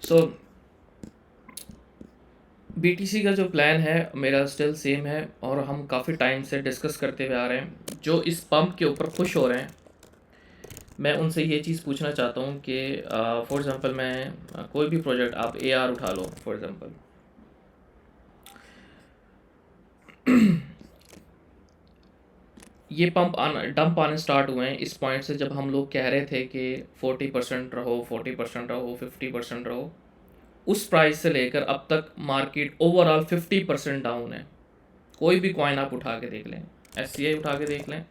सो BTC का जो plan है मेरा स्टिल सेम है, और हम काफ़ी टाइम से डिस्कस करते हुए आ रहे हैं। जो इस पंप के ऊपर खुश हो रहे हैं, मैं उनसे ये चीज़ पूछना चाहता हूँ कि फॉर एग्ज़ाम्पल मैं कोई भी प्रोजेक्ट आप एआर उठा लो फॉर एग्ज़ाम्पल, ये पंप आना डंप आने स्टार्ट हुए हैं इस पॉइंट से, जब हम लोग कह रहे थे कि 40% रहो, 40% रहो, 50% रहो। उस प्राइस से लेकर अब तक मार्केट ओवरऑल 50% डाउन है। कोई भी कॉइन आप उठा के देख लें, एससीआई उठा के देख लें,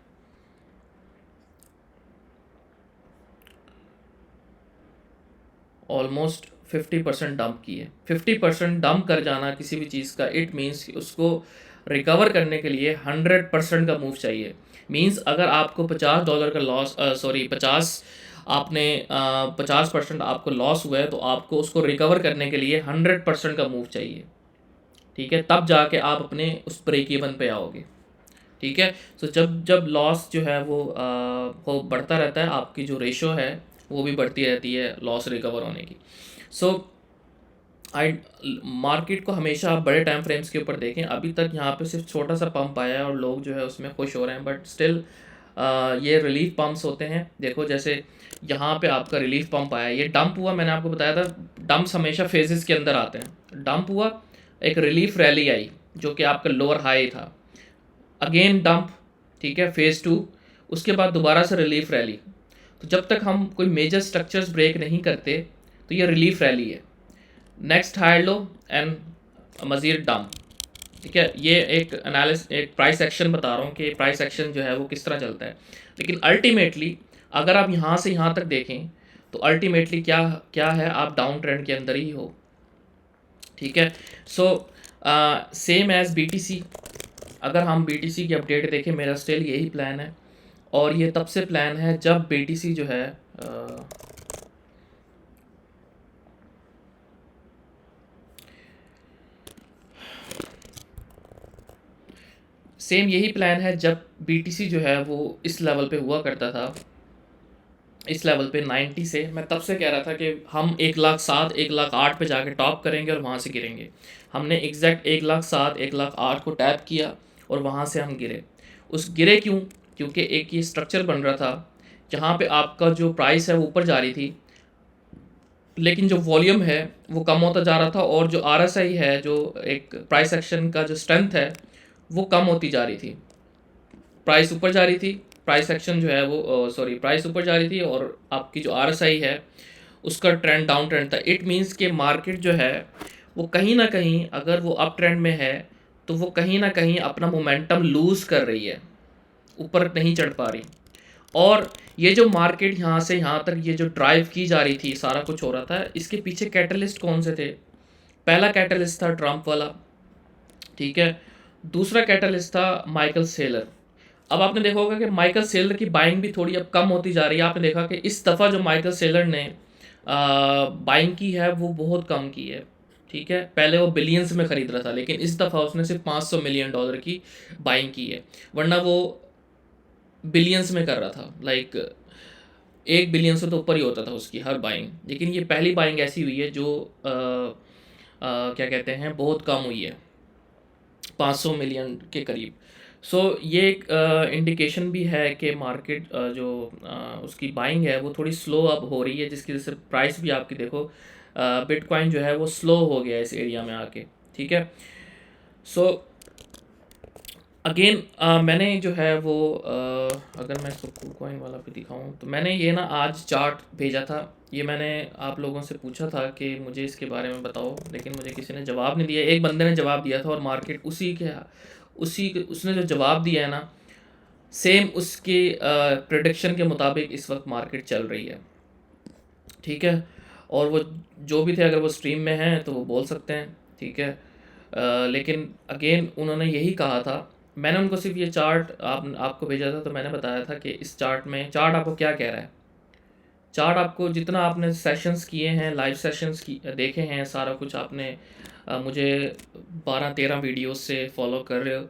ऑलमोस्ट 50% डंप की है। 50% डंप कर जाना किसी भी चीज़ का, इट मीन्स कि उसको रिकवर करने के लिए 100% का मूव चाहिए। मीन्स अगर आपको $50 का लॉस, सॉरी 50, आपने 50% आपको लॉस हुआ है, तो आपको उसको रिकवर करने के लिए 100% का मूव चाहिए। ठीक है, तब जाके आप अपने उस ब्रेक इवन पे आओगे। ठीक है, तो जब जब लॉस जो है वो बढ़ता रहता है, आपकी जो रेशो है वो भी बढ़ती रहती है लॉस रिकवर होने की। सो आई मार्केट को हमेशा आप बड़े टाइम फ्रेम्स के ऊपर देखें। अभी तक यहाँ पे सिर्फ छोटा सा पंप आया है और लोग जो है उसमें खुश हो रहे हैं, बट स्टिल ये रिलीफ पंप्स होते हैं। देखो जैसे यहाँ पे आपका रिलीफ पंप आया, ये डंप हुआ, मैंने आपको बताया था डंप्स हमेशा फेजेस के अंदर आते हैं। डंप हुआ, एक रिलीफ रैली आई जो कि आपका लोअर हाई था, अगेन डंप, ठीक है, फेज़ 2, उसके बाद दोबारा से रिलीफ रैली। तो जब तक हम कोई मेजर स्ट्रक्चर्स ब्रेक नहीं करते, तो ये रिलीफ रैली है। नेक्स्ट हायर लो एंड मज़ीद डंप। ठीक है, ये एक एक प्राइस एक्शन बता रहा हूँ कि प्राइस एक्शन जो है वो किस तरह चलता है। लेकिन अल्टीमेटली अगर आप यहाँ से यहाँ तक देखें, तो अल्टीमेटली क्या क्या है, आप डाउन ट्रेंड के अंदर ही हो। ठीक है, सो सेम एज बीटीसी, अगर हम बीटीसी की अपडेट देखें, मेरा स्टिल यही प्लान है। और ये तब से प्लान है जब बीटीसी जो है सेम यही प्लान है जब बीटीसी जो है वो इस लेवल पे हुआ करता था, इस लेवल पे 90 से। मैं तब से कह रहा था कि हम 1,07,000 1,08,000 पे जाके टॉप करेंगे और वहाँ से गिरेंगे। हमने एग्जैक्ट 1,07,000 1,08,000 को टैप किया और वहाँ से हम गिरे। उस गिरे क्यों? क्योंकि एक ये स्ट्रक्चर बन रहा था जहाँ पे आपका जो प्राइस है वो ऊपर जा रही थी, लेकिन जो वॉल्यूम है वो कम होता जा रहा था, और जो आरएसआई है, जो एक प्राइस एक्शन का जो स्ट्रेंथ है, वो कम होती जा रही थी। प्राइस ऊपर जा रही थी, प्राइस एक्शन जो है वो सॉरी प्राइस ऊपर जा रही थी, और आपकी जो आरएसआई है उसका ट्रेंड डाउन ट्रेंड था। इट मीन्स कि मार्केट जो है वो कहीं ना कहीं, अगर वो अप ट्रेंड में है, तो वो कहीं ना कहीं अपना मोमेंटम लूज़ कर रही है, ऊपर नहीं चढ़ पा रही। और ये जो मार्केट यहाँ से यहाँ तक ये जो ड्राइव की जा रही थी, सारा कुछ हो रहा था, इसके पीछे कैटलिस्ट कौन से थे? पहला कैटलिस्ट था ट्रंप वाला, ठीक है। दूसरा कैटलिस्ट था माइकल सेलर। अब आपने देखा होगा कि माइकल सेलर की बाइंग भी थोड़ी अब कम होती जा रही है। आपने देखा कि इस दफ़ा जो माइकल सेलर ने बाइंग की है वो बहुत कम की है। ठीक है, पहले वो बिलियंस में ख़रीद रहा था, लेकिन इस दफ़ा उसने सिर्फ $500 मिलियन की बाइंग की है, वरना वो बिलियंस में कर रहा था। लाइक 1 बिलियन से तो ऊपर ही होता था उसकी हर बाइंग। लेकिन ये पहली बाइंग ऐसी हुई है जो क्या कहते हैं, बहुत कम हुई है, 500 मिलियन के करीब। सो ये एक इंडिकेशन भी है कि मार्केट जो उसकी बाइंग है वो थोड़ी स्लो अब हो रही है, जिसकी वजह से प्राइस भी आपकी देखो, बिटकॉइन जो है वो स्लो हो गया है इस एरिया में आके। ठीक है, सो अगेन मैंने जो है वो अगर मैं इसको कूकॉइन वाला भी दिखाऊं, तो मैंने ये ना आज चार्ट भेजा था। ये मैंने आप लोगों से पूछा था कि मुझे इसके बारे में बताओ, लेकिन मुझे किसी ने जवाब नहीं दिया। एक बंदे ने जवाब दिया था और मार्केट उसने जो जवाब दिया है ना, सेम उसके प्रिडिक्शन के मुताबिक इस वक्त मार्केट चल रही है। ठीक है, और वो जो भी थे, अगर वो स्ट्रीम में हैं तो वो बोल सकते हैं। ठीक है, लेकिन अगेन उन्होंने यही कहा था। मैंने उनको सिर्फ ये चार्ट आपको भेजा था, तो मैंने बताया था कि इस चार्ट में, चार्ट आपको क्या कह रहा है। चार्ट आपको जितना आपने सेशंस किए हैं, लाइव सेशंस की देखे हैं, सारा कुछ आपने मुझे 12-13 वीडियोस से फॉलो कर रहे हो,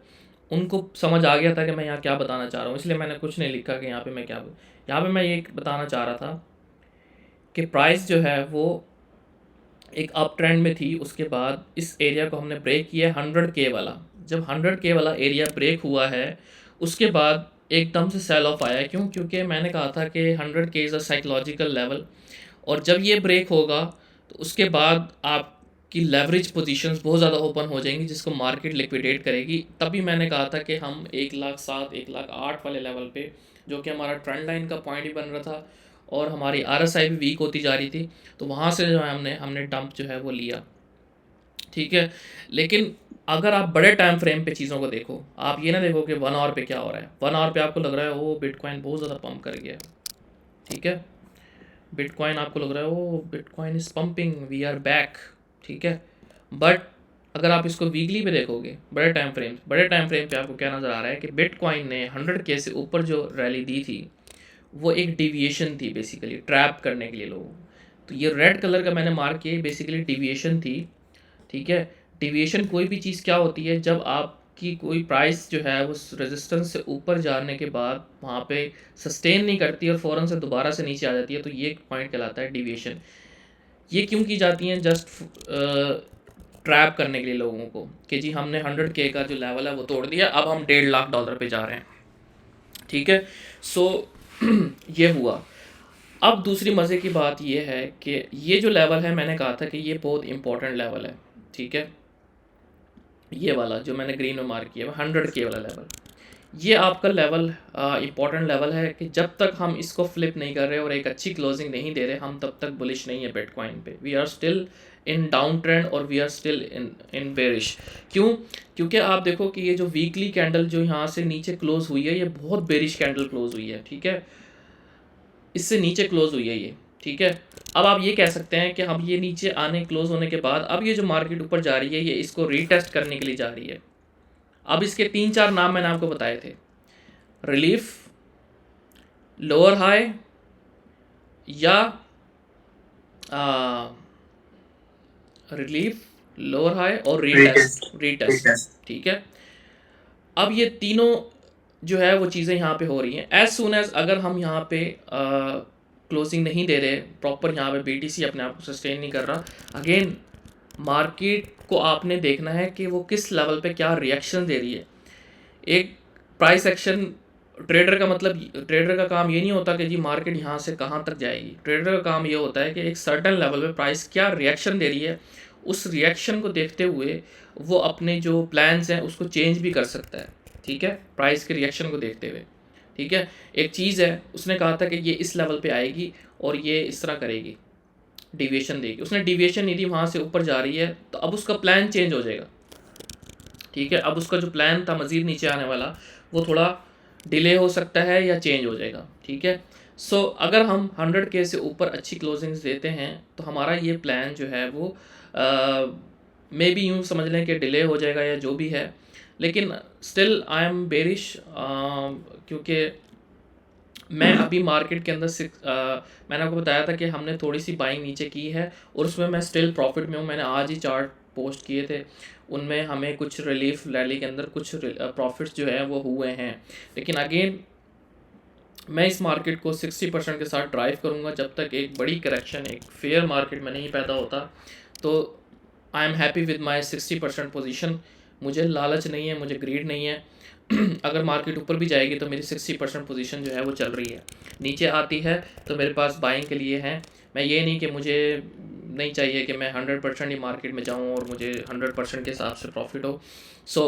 उनको समझ आ गया था कि मैं यहाँ क्या बताना चाह रहा हूँ। इसलिए मैंने कुछ नहीं लिखा कि यहाँ पे मैं क्या, यहाँ पे मैं ये बताना चाह रहा था कि प्राइस जो है वो एक अप ट्रेंड में थी, उसके बाद इस एरिया को हमने ब्रेक किया 100K वाला। जब 100K वाला एरिया ब्रेक हुआ है उसके बाद एकदम से सेल ऑफ आया। क्यों? क्योंकि मैंने कहा था कि 100K is a psychological level, और जब ये ब्रेक होगा तो उसके बाद आपकी लेवरेज पोजीशंस बहुत ज़्यादा ओपन हो जाएंगी जिसको मार्केट लिक्विडेट करेगी। तभी मैंने कहा था कि हम 1,07,000 1,08,000 वाले लेवल पे, जो कि हमारा ट्रेंड लाइन का पॉइंट ही बन रहा था और हमारी RSI भी वीक होती जा रही थी, तो वहाँ से जो है हमने डंप जो है वो लिया। ठीक है, लेकिन अगर आप बड़े टाइम फ्रेम पे चीज़ों को देखो, आप ये ना देखो कि 1 आवर पे क्या हो रहा है। 1 आवर पे आपको लग रहा है ओ बिटकॉइन बहुत ज़्यादा पंप कर गया। ठीक है, बिटकॉइन आपको लग रहा है oh bitcoin is pumping, we are back. ठीक है, बट अगर आप इसको वीकली पे देखोगे, बड़े टाइम फ्रेम पे आपको क्या नज़र आ रहा है कि बिटकॉइन ने 100K से ऊपर जो रैली दी थी वो एक डिविएशन थी, बेसिकली ट्रैप करने के लिए लोगों को। तो ये रेड कलर का मैंने मार्क किया, बेसिकली डिविएशन थी। ठीक है, डिविएशन कोई भी चीज़ क्या होती है, जब आपकी कोई प्राइस जो है वो रेजिस्टेंस से ऊपर जाने के बाद वहाँ पे सस्टेन नहीं करती और फ़ौरन से दोबारा से नीचे आ जाती है, तो ये एक पॉइंट कहलाता है डिविएशन। ये क्यों की जाती हैं? जस्ट ट्रैप करने के लिए लोगों को कि जी हमने 100K का जो लेवल है वो तोड़ दिया, अब हम $1.5 लाख पे जा रहे हैं। ठीक है, सो ये हुआ। अब दूसरी मज़े की बात ये है कि ये जो लेवल है, मैंने कहा था कि ये बहुत इंपॉर्टेंट लेवल है। ठीक है, ये वाला जो मैंने ग्रीन में मार्क किया 100K वाला लेवल, ये आपका लेवल इंपॉर्टेंट लेवल है कि जब तक हम इसको फ्लिप नहीं कर रहे और एक अच्छी क्लोजिंग नहीं दे रहे, हम तब तक बुलिश नहीं है बिटकॉइन पे। We are still in down trend और we are still in bearish. क्यों? क्योंकि आप देखो कि ये जो वीकली कैंडल जो यहाँ से नीचे क्लोज हुई है, ये बहुत बेरिश कैंडल क्लोज हुई है। ठीक है, इससे नीचे क्लोज हुई है ये। ठीक है, अब आप ये कह सकते हैं कि हम ये नीचे आने क्लोज होने के बाद अब ये जो मार्केट ऊपर जा रही है, ये इसको रीटेस्ट करने के लिए जा रही है। अब इसके 3-4 नाम मैंने आपको बताए थे, रिलीफ, लोअर हाई, या रिलीफ, लोअर हाई और रीटेस्ट। ठीक है, अब ये तीनों जो है वो चीज़ें यहाँ पे हो रही हैं। एज सुन एज अगर हम यहाँ पे क्लोजिंग नहीं दे रहे प्रॉपर, यहाँ पे BTC अपने आप को सस्टेन नहीं कर रहा, अगेन मार्केट को आपने देखना है कि वो किस लेवल पे क्या रिएक्शन दे रही है। एक प्राइस एक्शन, ट्रेडर का काम ये नहीं होता कि जी मार्केट यहाँ से कहाँ तक जाएगी। ट्रेडर का काम ये होता है कि एक सर्टेन लेवल पे प्राइस क्या रिएक्शन दे रही है, उस रिएक्शन को देखते हुए वो अपने जो प्लान्स हैं उसको चेंज भी कर सकता है। ठीक है, प्राइस के रिएक्शन को देखते हुए। ठीक है, एक चीज़ है, उसने कहा था कि ये इस लेवल पे आएगी और ये इस तरह करेगी, डिविएशन देगी। उसने डिविएशन नहीं दी, वहाँ से ऊपर जा रही है, तो अब उसका प्लान चेंज हो जाएगा। ठीक है, अब उसका जो प्लान था मज़ीद नीचे आने वाला, वो थोड़ा डिले हो सकता है या चेंज हो जाएगा। ठीक है, सो अगर हम 100K से ऊपर अच्छी क्लोजिंग्स देते हैं तो हमारा ये प्लान जो है वो मे बी यूँ समझ लें कि डिले हो जाएगा या जो भी है, लेकिन स्टिल आई एम बेरिश, क्योंकि मैं अभी मार्केट के अंदर मैंने आपको बताया था कि हमने थोड़ी सी बाइंग नीचे की है और उसमें मैं स्टिल प्रॉफिट में हूँ। मैंने आज ही चार्ट पोस्ट किए थे, उनमें हमें कुछ रिलीफ रैली के अंदर कुछ प्रॉफिट्स जो है वो हुए हैं। लेकिन अगेन मैं इस मार्केट को 60% के साथ ड्राइव करूँगा जब तक एक बड़ी करेक्शन एक फेयर मार्केट में नहीं पैदा होता। तो I am happy with my 60% position. मुझे लालच नहीं है, मुझे ग्रीड नहीं है। अगर मार्केट ऊपर भी जाएगी तो मेरी 60% पोजीशन जो है वो चल रही है, नीचे आती है तो मेरे पास बाइंग के लिए है। मैं ये नहीं कि मुझे नहीं चाहिए कि मैं 100% ही मार्केट में जाऊँ और मुझे 100% के हिसाब से प्रॉफिट हो। सो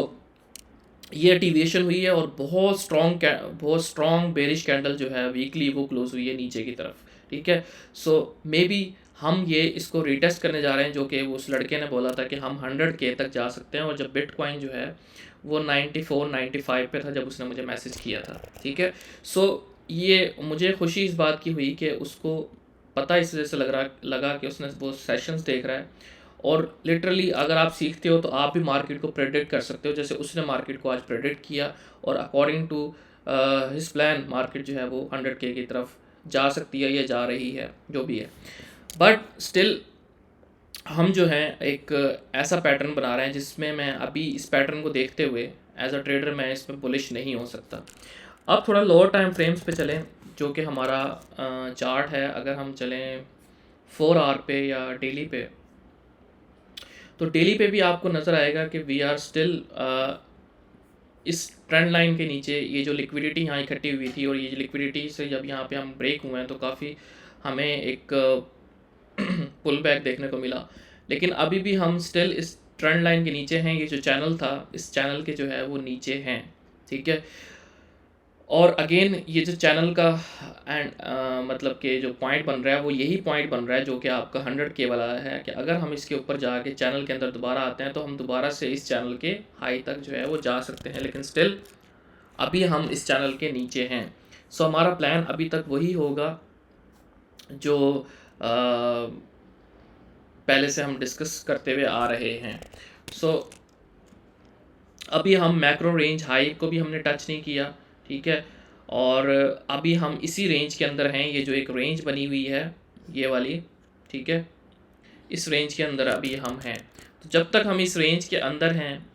ये डिविएशन हुई है और बहुत स्ट्रॉन्ग बेरिश कैंडल जो है वीकली वो क्लोज हुई है नीचे की तरफ। ठीक है, सो मे बी हम ये इसको रीटेस्ट करने जा रहे हैं, जो कि उस लड़के ने बोला था कि हम 100K तक जा सकते हैं, और जब बिटकॉइन जो है वो 94-95 पे था जब उसने मुझे मैसेज किया था। ठीक है, सो ये मुझे खुशी इस बात की हुई कि उसको पता इस वजह से लगा कि उसने वो सेशंस देख रहा है, और लिटरली अगर आप सीखते हो तो आप भी मार्केट को प्रेडिक्ट कर सकते हो, जैसे उसने मार्केट को आज प्रेडिक्ट किया, और according to his plan market जो है वो 100K की तरफ जा सकती है या जा रही है, जो भी है। बट स्टिल हम जो है एक ऐसा पैटर्न बना रहे हैं जिसमें मैं अभी इस पैटर्न को देखते हुए एज अ ट्रेडर मैं इसमें बुलिश नहीं हो सकता। अब थोड़ा लोअर टाइम फ्रेम्स पे चलें, जो कि हमारा चार्ट है। अगर हम चलें 4 आवर पे या डेली पे, तो डेली पे भी आपको नज़र आएगा कि वी आर स्टिल इस ट्रेंड लाइन के नीचे। ये जो लिक्विडिटी यहाँ इकट्ठी हुई थी और ये जो लिक्विडिटी से जब यहाँ पे हम ब्रेक हुए हैं तो काफ़ी हमें एक पुल बैक देखने को मिला, लेकिन अभी भी हम स्टिल इस ट्रेंड लाइन के नीचे हैं। ये जो चैनल था, इस चैनल के जो है वो नीचे हैं, ठीक है। और अगेन ये जो चैनल का एंड मतलब कि जो पॉइंट बन रहा है वो यही पॉइंट बन रहा है जो कि आपका 100K वाला है, कि अगर हम इसके ऊपर जाके चैनल के अंदर दोबारा आते हैं तो हम दोबारा से इस चैनल के हाई तक जो है वो जा सकते हैं, लेकिन स्टिल अभी हम इस चैनल के नीचे हैं। सो हमारा प्लान अभी तक वही होगा जो पहले से हम डिस्कस करते हुए आ रहे हैं। सो अभी हम मैक्रो रेंज हाई को भी हमने टच नहीं किया, ठीक है। और अभी हम इसी रेंज के अंदर हैं, ये जो एक रेंज बनी हुई है ये वाली, ठीक है, इस रेंज के अंदर अभी हम हैं। तो जब तक हम इस रेंज के अंदर हैं,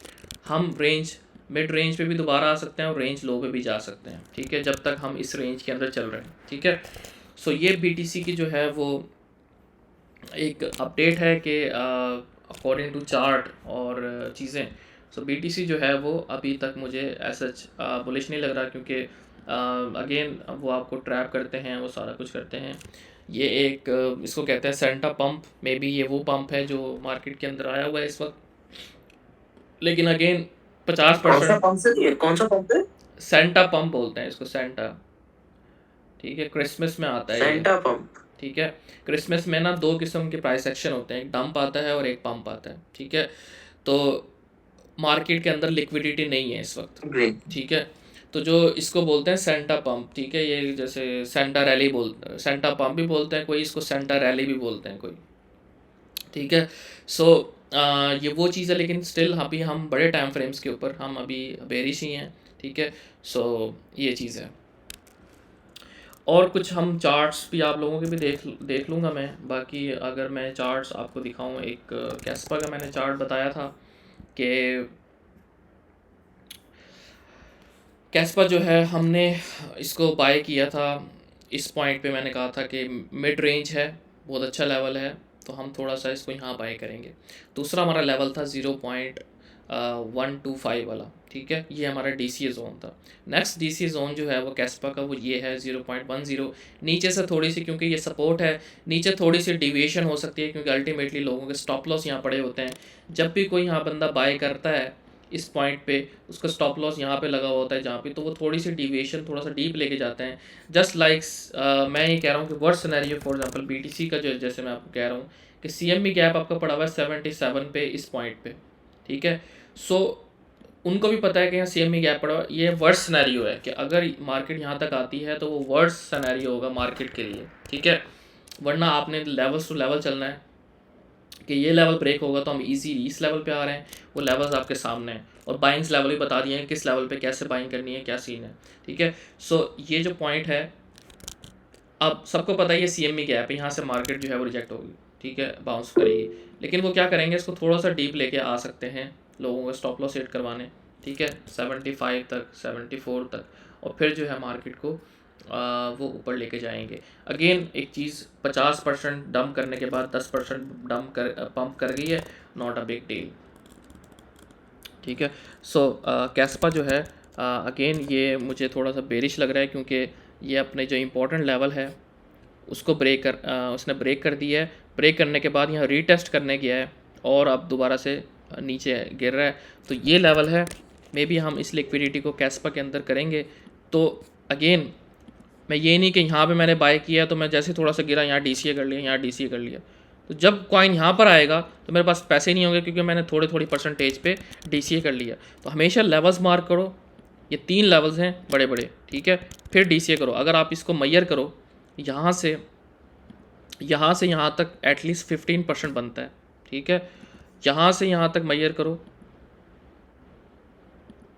हम रेंज मिड रेंज पे भी दोबारा आ सकते हैं और रेंज लो पे भी जा सकते हैं, ठीक है, जब तक हम इस रेंज के अंदर चल रहे हैं, ठीक है। सो ये BTC की जो है वो एक अपडेट है कि अकॉर्डिंग टू चार्ट और चीज़ें। सो BTC जो है वो अभी तक मुझे ऐसा बुलिश नहीं लग रहा, क्योंकि अगेन वो आपको ट्रैप करते हैं, वो सारा कुछ करते हैं। ये एक इसको कहते हैं सेंटा पंप, मे बी ये वो पंप है जो मार्केट के अंदर आया हुआ है इस वक्त, लेकिन अगेन 50% कौन सा पंप है? सेंटा पंप बोलते हैं इसको, सेंटा, ठीक है। क्रिसमस में आता है ये, सेंटा पंप। ठीक है। क्रिसमस में ना 2 किस्म के प्राइस एक्शन होते हैं, एक डंप आता है और एक पंप आता है, ठीक है। तो मार्केट के अंदर लिक्विडिटी नहीं है इस वक्त, ग्रेट। ठीक है। तो जो इसको बोलते हैं सेंटा पंप, ठीक है, ये जैसे सेंटा रैली सेंटा पंप भी बोलते हैं कोई, इसको सेंटा रैली भी बोलते हैं कोई, ठीक है। सो ये वो चीज़ है, लेकिन स्टिल अभी हम बड़े टाइम फ्रेम्स के ऊपर हम अभी बेरिश ही हैं, ठीक है। सो ये चीज़ है। और कुछ हम चार्ट्स भी आप लोगों के भी देख लूँगा मैं। बाकी अगर मैं चार्ट्स आपको दिखाऊं, एक कैस्पा का मैंने चार्ट बताया था कि कैस्पा जो है हमने इसको बाय किया था इस पॉइंट पे, मैंने कहा था कि मिड रेंज है, बहुत अच्छा लेवल है, तो हम थोड़ा सा इसको यहाँ बाय करेंगे। दूसरा हमारा लेवल था 0.125 वाला, ठीक है, ये हमारा DCA जोन था। नेक्स्ट DCA जोन जो है वो कैस्पा का वो ये है 0.10। नीचे से थोड़ी सी, क्योंकि ये सपोर्ट है, नीचे थोड़ी सी डिविएशन हो सकती है, क्योंकि अल्टीमेटली लोगों के स्टॉप लॉस यहाँ पड़े होते हैं। जब भी कोई यहाँ बंदा बाय करता है इस पॉइंट पे, उसका स्टॉप लॉस यहाँ पे लगा होता है जहाँ पे, तो वो थोड़ी सी डिविएशन थोड़ा सा डीप लेके जाते हैं। जस्ट लाइक मैं ये कह रहा हूँ कि worst scenario for example BTC का जो, जैसे मैं आपको कह रहा हूँ कि CME गैप आपका पड़ा हुआ है 77 पे इस पॉइंट पे, ठीक है। सो उनको भी पता है कि यहाँ CME गैप पड़ा हुआ है, ये वर्स्ट सिनेरियो है कि अगर मार्केट यहाँ तक आती है तो वो वर्स्ट सिनेरियो होगा मार्केट के लिए, ठीक है। वरना आपने लेवल्स टू लेवल चलना है कि ये लेवल ब्रेक होगा तो हम इजीली इस लेवल पे आ रहे हैं, वो लेवल्स आपके सामने हैं, और बाइंग्स लेवल भी बता दिए हैं किस लेवल पे कैसे बाइंग करनी है, क्या सीन है, ठीक है। सो ये जो पॉइंट है, अब सबको पता है ये CME गैप है, यहाँ से मार्केट जो है वो रिजेक्ट होगी, ठीक है, बाउंस करेगी, लेकिन वो क्या करेंगे, इसको थोड़ा सा डीप लेके आ सकते हैं लोगों को स्टॉप लॉस सेट करवाने, ठीक है, 75 तक, 74 तक, और फिर जो है मार्केट को वो ऊपर लेके जाएंगे। अगेन एक चीज़, 50% डंप करने के बाद 10% डंप कर पंप कर गई है, नॉट अ बिग डील, ठीक है। सो कैस्पा जो है अगेन ये मुझे थोड़ा सा बेरिश लग रहा है, क्योंकि ये अपने जो इम्पोर्टेंट लेवल है उसको उसने ब्रेक कर दिया है। ब्रेक करने के बाद यहाँ रीटेस्ट करने गया है और अब दोबारा से नीचे गिर रहा है, तो ये लेवल है। मे बी हम इस लिक्विडिटी को कैस्पा के अंदर करेंगे। तो अगेन मैं ये नहीं कि यहाँ पे मैंने बाय किया तो मैं जैसे थोड़ा सा गिरा यहाँ DCA कर लिया, यहाँ DCA कर लिया, तो जब कॉइन यहाँ पर आएगा तो मेरे पास पैसे नहीं होंगे, क्योंकि मैंने थोड़ी परसेंटेज पे DCA कर लिया। तो हमेशा लेवल्स मार्क करो, ये 3 लेवल्स हैं बड़े बड़े, ठीक है, फिर DCA करो। अगर आप इसको मैयर करो, यहाँ से यहाँ तक एटलीस्ट 15% बनता है, ठीक है, यहाँ से यहाँ तक मैयर करो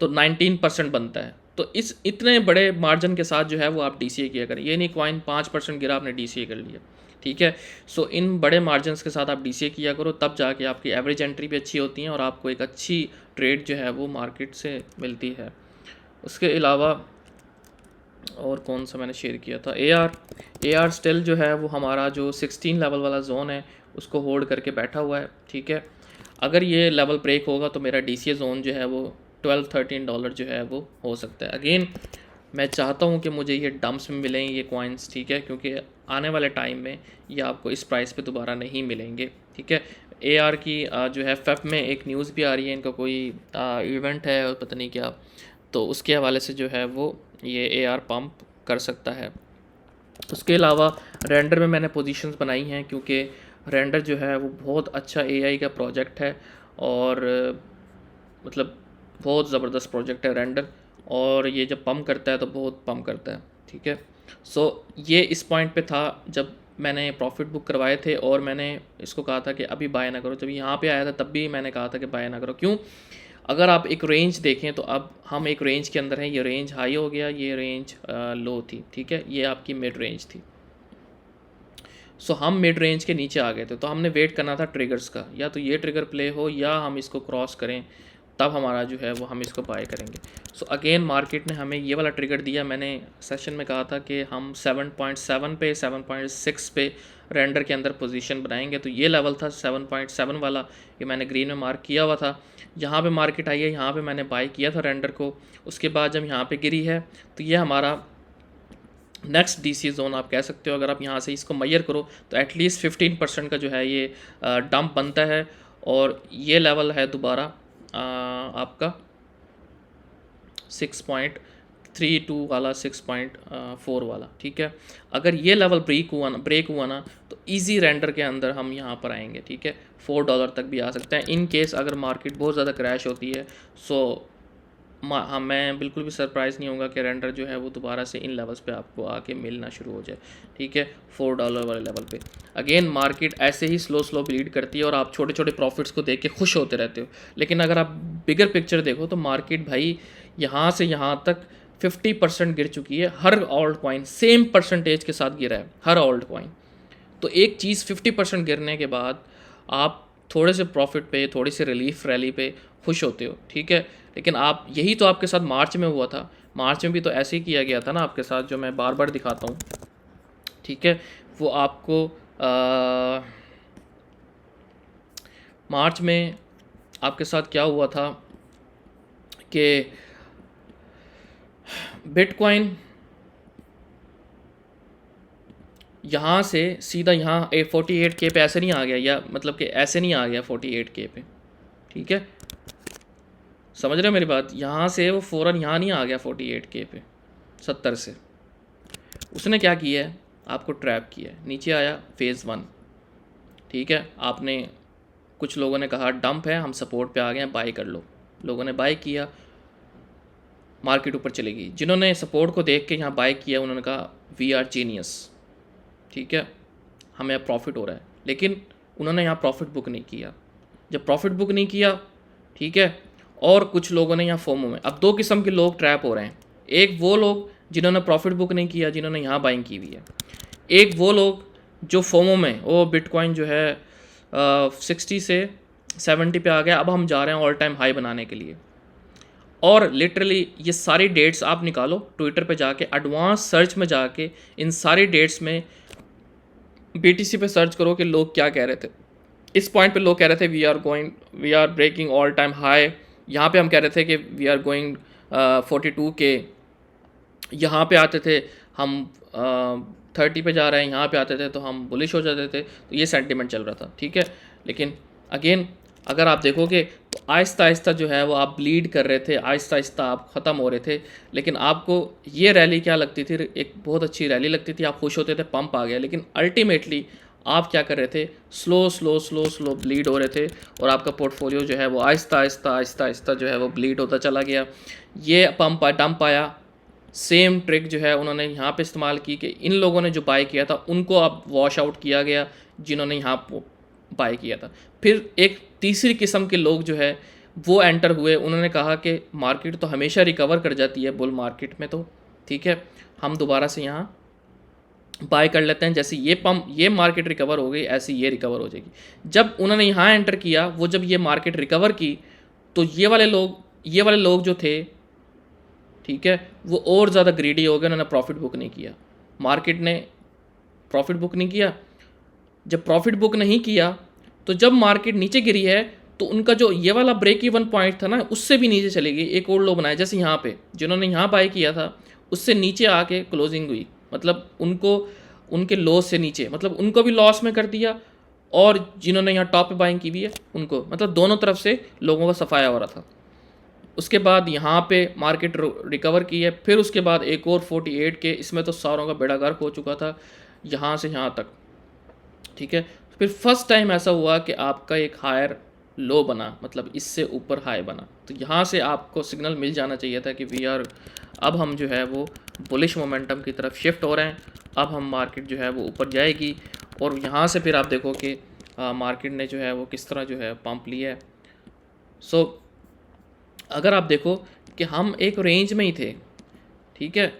तो 19% बनता है। तो इस इतने बड़े मार्जिन के साथ जो है वो आप DCA किया करें, ये नहीं कॉइन 5% गिरा आपने DCA कर लिया, ठीक है। सो इन बड़े मार्जिन के साथ आप DCA किया करो, तब जाके आपकी एवरेज एंट्री भी अच्छी होती है और आपको एक अच्छी ट्रेड जो है वो मार्केट से मिलती है। उसके अलावा और कौन सा मैंने शेयर किया था, AR स्टिल जो है वो हमारा जो 16 लेवल वाला जोन है उसको होल्ड करके बैठा हुआ है, ठीक है। अगर ये लेवल ब्रेक होगा तो मेरा DCA जोन जो है वो $12-13 जो है वो हो सकता है। अगेन मैं चाहता हूँ कि मुझे ये डंप्स में मिलें ये कॉइन्स, ठीक है, क्योंकि आने वाले टाइम में ये आपको इस प्राइस पे दोबारा नहीं मिलेंगे, ठीक है। AR की जो है फेब में एक न्यूज़ भी आ रही है, इनका कोई इवेंट है और पता नहीं क्या, तो उसके हवाले से जो है वो ये AR पंप कर सकता है। उसके अलावा रेंडर में मैंने पोजीशंस बनाई हैं, क्योंकि रेंडर जो है वो बहुत अच्छा AI का प्रोजेक्ट है और मतलब बहुत ज़बरदस्त प्रोजेक्ट है रेंडर, और ये जब पम्प करता है तो बहुत पम्प करता है, ठीक है। सो ये इस पॉइंट पे था जब मैंने प्रॉफिट बुक करवाए थे और मैंने इसको कहा था कि अभी बाय ना करो। जब यहाँ पे आया था तब भी मैंने कहा था कि बाय ना करो। क्यों? अगर आप एक रेंज देखें तो अब हम एक रेंज के अंदर हैं, ये रेंज हाई हो गया, ये रेंज लो थी, ठीक है, ये आपकी मिड रेंज थी। सो हम मिड रेंज के नीचे आ गए थे, तो हमने वेट करना था ट्रिगर्स का, या तो ये ट्रिगर प्ले हो या हम इसको क्रॉस करें, तब हमारा जो है वो हम इसको बाय करेंगे। सो अगेन मार्केट ने हमें ये वाला ट्रिगर दिया। मैंने सेशन में कहा था कि हम 7.7 पे 7.6 पे रेंडर के अंदर पोजीशन बनाएंगे, तो ये लेवल था 7.7 वाला, ये मैंने ग्रीन में मार्क किया हुआ था। यहाँ पे मार्केट आई है, यहाँ पे मैंने बाय किया था रेंडर को। उसके बाद जब यहाँ पे गिरी है तो ये हमारा नेक्स्ट DCA जोन आप कह सकते हो। अगर आप यहाँ से इसको मेजर करो तो एटलीस्ट 15% का जो है ये डंप बनता है, और ये लेवल है दोबारा आपका 6.32 वाला, 6.4 वाला, ठीक है। अगर ये लेवल ब्रेक हुआ ना तो इजी रेंडर के अंदर हम यहाँ पर आएंगे, ठीक है, $4 तक भी आ सकते हैं इन केस अगर मार्केट बहुत ज़्यादा क्रैश होती है। सो हाँ, मैं बिल्कुल भी सरप्राइज़ नहीं होगा कि रेंडर जो है वो दोबारा से इन लेवल्स पे आपको आके मिलना शुरू हो जाए, ठीक है, $4 वाले लेवल पे। अगेन मार्केट ऐसे ही स्लो ब्लीड करती है और आप छोटे छोटे प्रॉफिट्स को देख के खुश होते रहते हो, लेकिन अगर आप बिगर पिक्चर देखो तो मार्केट भाई यहाँ से यहाँ तक 50% गिर चुकी है। हर ऑल्ट कॉइन सेम परसेंटेज के साथ गिरा है, हर ऑल्ट कॉइन। तो एक चीज़ 50% गिरने के बाद आप थोड़े से प्रॉफिट पे, थोड़ी सी रिलीफ रैली पे खुश होते हो, ठीक है। लेकिन आप यही तो आपके साथ मार्च में हुआ था। मार्च में भी तो ऐसे ही किया गया था ना आपके साथ, जो मैं बार बार दिखाता हूँ, ठीक है। वो आपको मार्च में आपके साथ क्या हुआ था कि बिटकॉइन यहाँ से सीधा यहाँ 48K पे ऐसे नहीं आ गया, या मतलब कि ऐसे नहीं आ गया 48K पे, ठीक है, समझ रहे हो मेरी बात। यहाँ से वो फ़ौरन यहाँ नहीं आ गया 48K पे 70 से। उसने क्या किया है, आपको ट्रैप किया है, नीचे आया फेज़ 1, ठीक है। आपने कुछ लोगों ने कहा डंप है, हम सपोर्ट पे आ गए हैं, बाय कर लो। लोगों ने बाय किया, मार्केट ऊपर चली गई। जिन्होंने सपोर्ट को देख के यहाँ बाय किया उन्होंने कहा वी आर जीनियस, ठीक है, हमें अब प्रॉफिट हो रहा है। लेकिन उन्होंने यहाँ प्रॉफिट बुक नहीं किया। जब प्रॉफिट बुक नहीं किया, ठीक है, और कुछ लोगों ने यहाँ फोमो में, अब दो किस्म के लोग ट्रैप हो रहे हैं। एक वो लोग जिन्होंने प्रॉफिट बुक नहीं किया, जिन्होंने यहाँ बाइंग की हुई है। एक वो लोग जो फोमो में, वो बिटकॉइन जो है 60 से 70 पे आ गया, अब हम जा रहे हैं ऑल टाइम हाई बनाने के लिए। और लिटरली ये सारी डेट्स आप निकालो ट्विटर पे जाके, एडवांस सर्च में जाके इन सारी डेट्स में BTC पे सर्च करो कि लोग क्या कह रहे थे। इस पॉइंट पे लोग कह रहे थे we are breaking all time high. यहाँ पे हम कह रहे थे कि वी आर गोइंग 42K। यहाँ पे आते थे हम 30 पे जा रहे हैं, यहाँ पे आते थे तो हम बुलिश हो जाते थे। तो ये सेंटिमेंट चल रहा था, ठीक है। लेकिन अगेन अगर आप देखोगे तो आहिस्ता आहिस्ता जो है वो आप ब्लीड कर रहे थे, आहिस्ता आहिस्ता आप ख़त्म हो रहे थे। लेकिन आपको ये रैली क्या लगती थी, एक बहुत अच्छी रैली लगती थी, आप खुश होते थे पंप आ गया। लेकिन अल्टीमेटली आप क्या कर रहे थे, स्लो ब्लीड हो रहे थे, और आपका पोर्टफोलियो जो है वो आहिस्ता आहिस्ता जो है वो ब्लीड होता चला गया। ये डंप आया, सेम ट्रिक जो है उन्होंने यहाँ पे इस्तेमाल की कि इन लोगों ने जो बाय किया था उनको अब वॉश आउट किया गया, जिन्होंने यहाँ बाय किया था। फिर एक तीसरी किस्म के लोग जो है वो एंटर हुए, उन्होंने कहा कि मार्केट तो हमेशा रिकवर कर जाती है बुल मार्केट में, तो ठीक है हम दोबारा से यहाँ बाय कर लेते हैं। जैसे ये मार्केट रिकवर हो गई, ऐसे ये रिकवर हो जाएगी। जब उन्होंने यहाँ एंटर किया, वो जब ये मार्केट रिकवर की, तो ये वाले लोग जो थे, ठीक है, वो और ज़्यादा ग्रीडी हो गए, उन्होंने प्रॉफिट बुक नहीं किया। मार्केट ने प्रॉफिट बुक नहीं किया। जब प्रॉफिट बुक नहीं किया तो जब मार्केट नीचे गिरी है तो उनका जो ये वाला ब्रेक इवन पॉइंट था ना, उससे भी नीचे चली गई, एक और लो बनाया। जैसे यहाँ पे जिन्होंने यहाँ बाय किया था उससे नीचे आके क्लोजिंग हुई, मतलब उनको उनके लॉस से नीचे, मतलब उनको भी लॉस में कर दिया, और जिन्होंने यहाँ टॉप पे बाइंग की भी है उनको, मतलब दोनों तरफ से लोगों का सफाया हो रहा था। उसके बाद यहाँ पे मार्केट रिकवर की है, फिर उसके बाद एक और 48 के, इसमें तो सारों का बेड़ा गर्क हो चुका था यहाँ से यहाँ तक, ठीक है। फिर फर्स्ट टाइम ऐसा हुआ कि आपका एक हायर लो बना, मतलब इससे ऊपर हाई बना, तो यहाँ से आपको सिग्नल मिल जाना चाहिए था कि वी आर, अब हम जो है वो बुलिश मोमेंटम की तरफ शिफ्ट हो रहे हैं, अब हम मार्केट जो है वो ऊपर जाएगी। और यहाँ से फिर आप देखो कि मार्केट ने जो है वो किस तरह जो है पंप लिया है। सो अगर आप देखो कि हम एक रेंज में ही थे, ठीक है,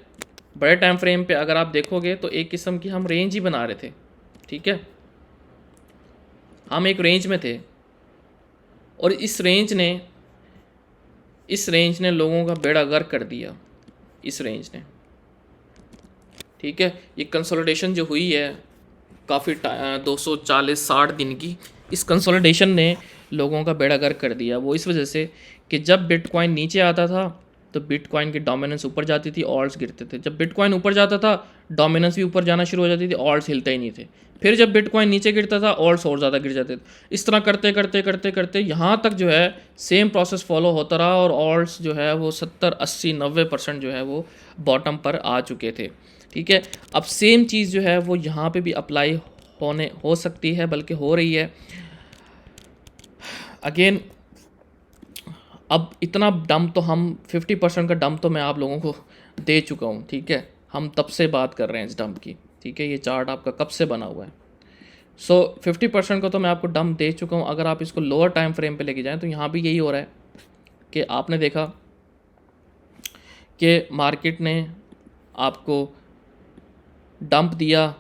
बड़े टाइम फ्रेम पे अगर आप देखोगे तो एक किस्म की हम रेंज ही बना रहे थे, ठीक है, हम एक रेंज में थे, और इस रेंज ने लोगों का बेड़ा गर्क कर दिया, इस रेंज ने, ठीक है। ये कंसोलिडेशन जो हुई है काफ़ी 240-60 दिन की, इस कंसोलिडेशन ने लोगों का बेड़ा गर्क कर दिया। वो इस वजह से कि जब बिटकॉइन नीचे आता था तो बिटकॉइन की डोमिनेंस ऊपर जाती थी, ऑल्ट्स गिरते थे। जब बिटकॉइन ऊपर जाता था डोमिनेंस भी ऊपर जाना शुरू हो जाती थी, ऑल्ट्स हिलते ही नहीं थे। फिर जब बिटकॉइन नीचे गिरता था ऑल्ट्स और ज़्यादा गिर जाते थे। इस तरह करते करते करते करते यहाँ तक जो है सेम प्रोसेस फॉलो होता रहा, और ऑल्ट्स जो है वो 70-80-90% जो है वो बॉटम पर आ चुके थे, ठीक है। अब सेम चीज़ जो है वो यहाँ पे भी अप्लाई हो सकती है, बल्कि हो रही है। अगेन अब इतना डंप तो हम 50% का डंप तो मैं आप लोगों को दे चुका हूँ, ठीक है। हम तब से बात कर रहे हैं इस डंप की, ठीक है। ये चार्ट आपका कब से बना हुआ है। सो 50% का तो मैं आपको डंप दे चुका हूँ। अगर आप इसको लोअर टाइम फ्रेम पे लेके जाएं तो यहाँ भी यही हो रहा है कि आपने देखा कि मार्केट ने आपको डंप दिया,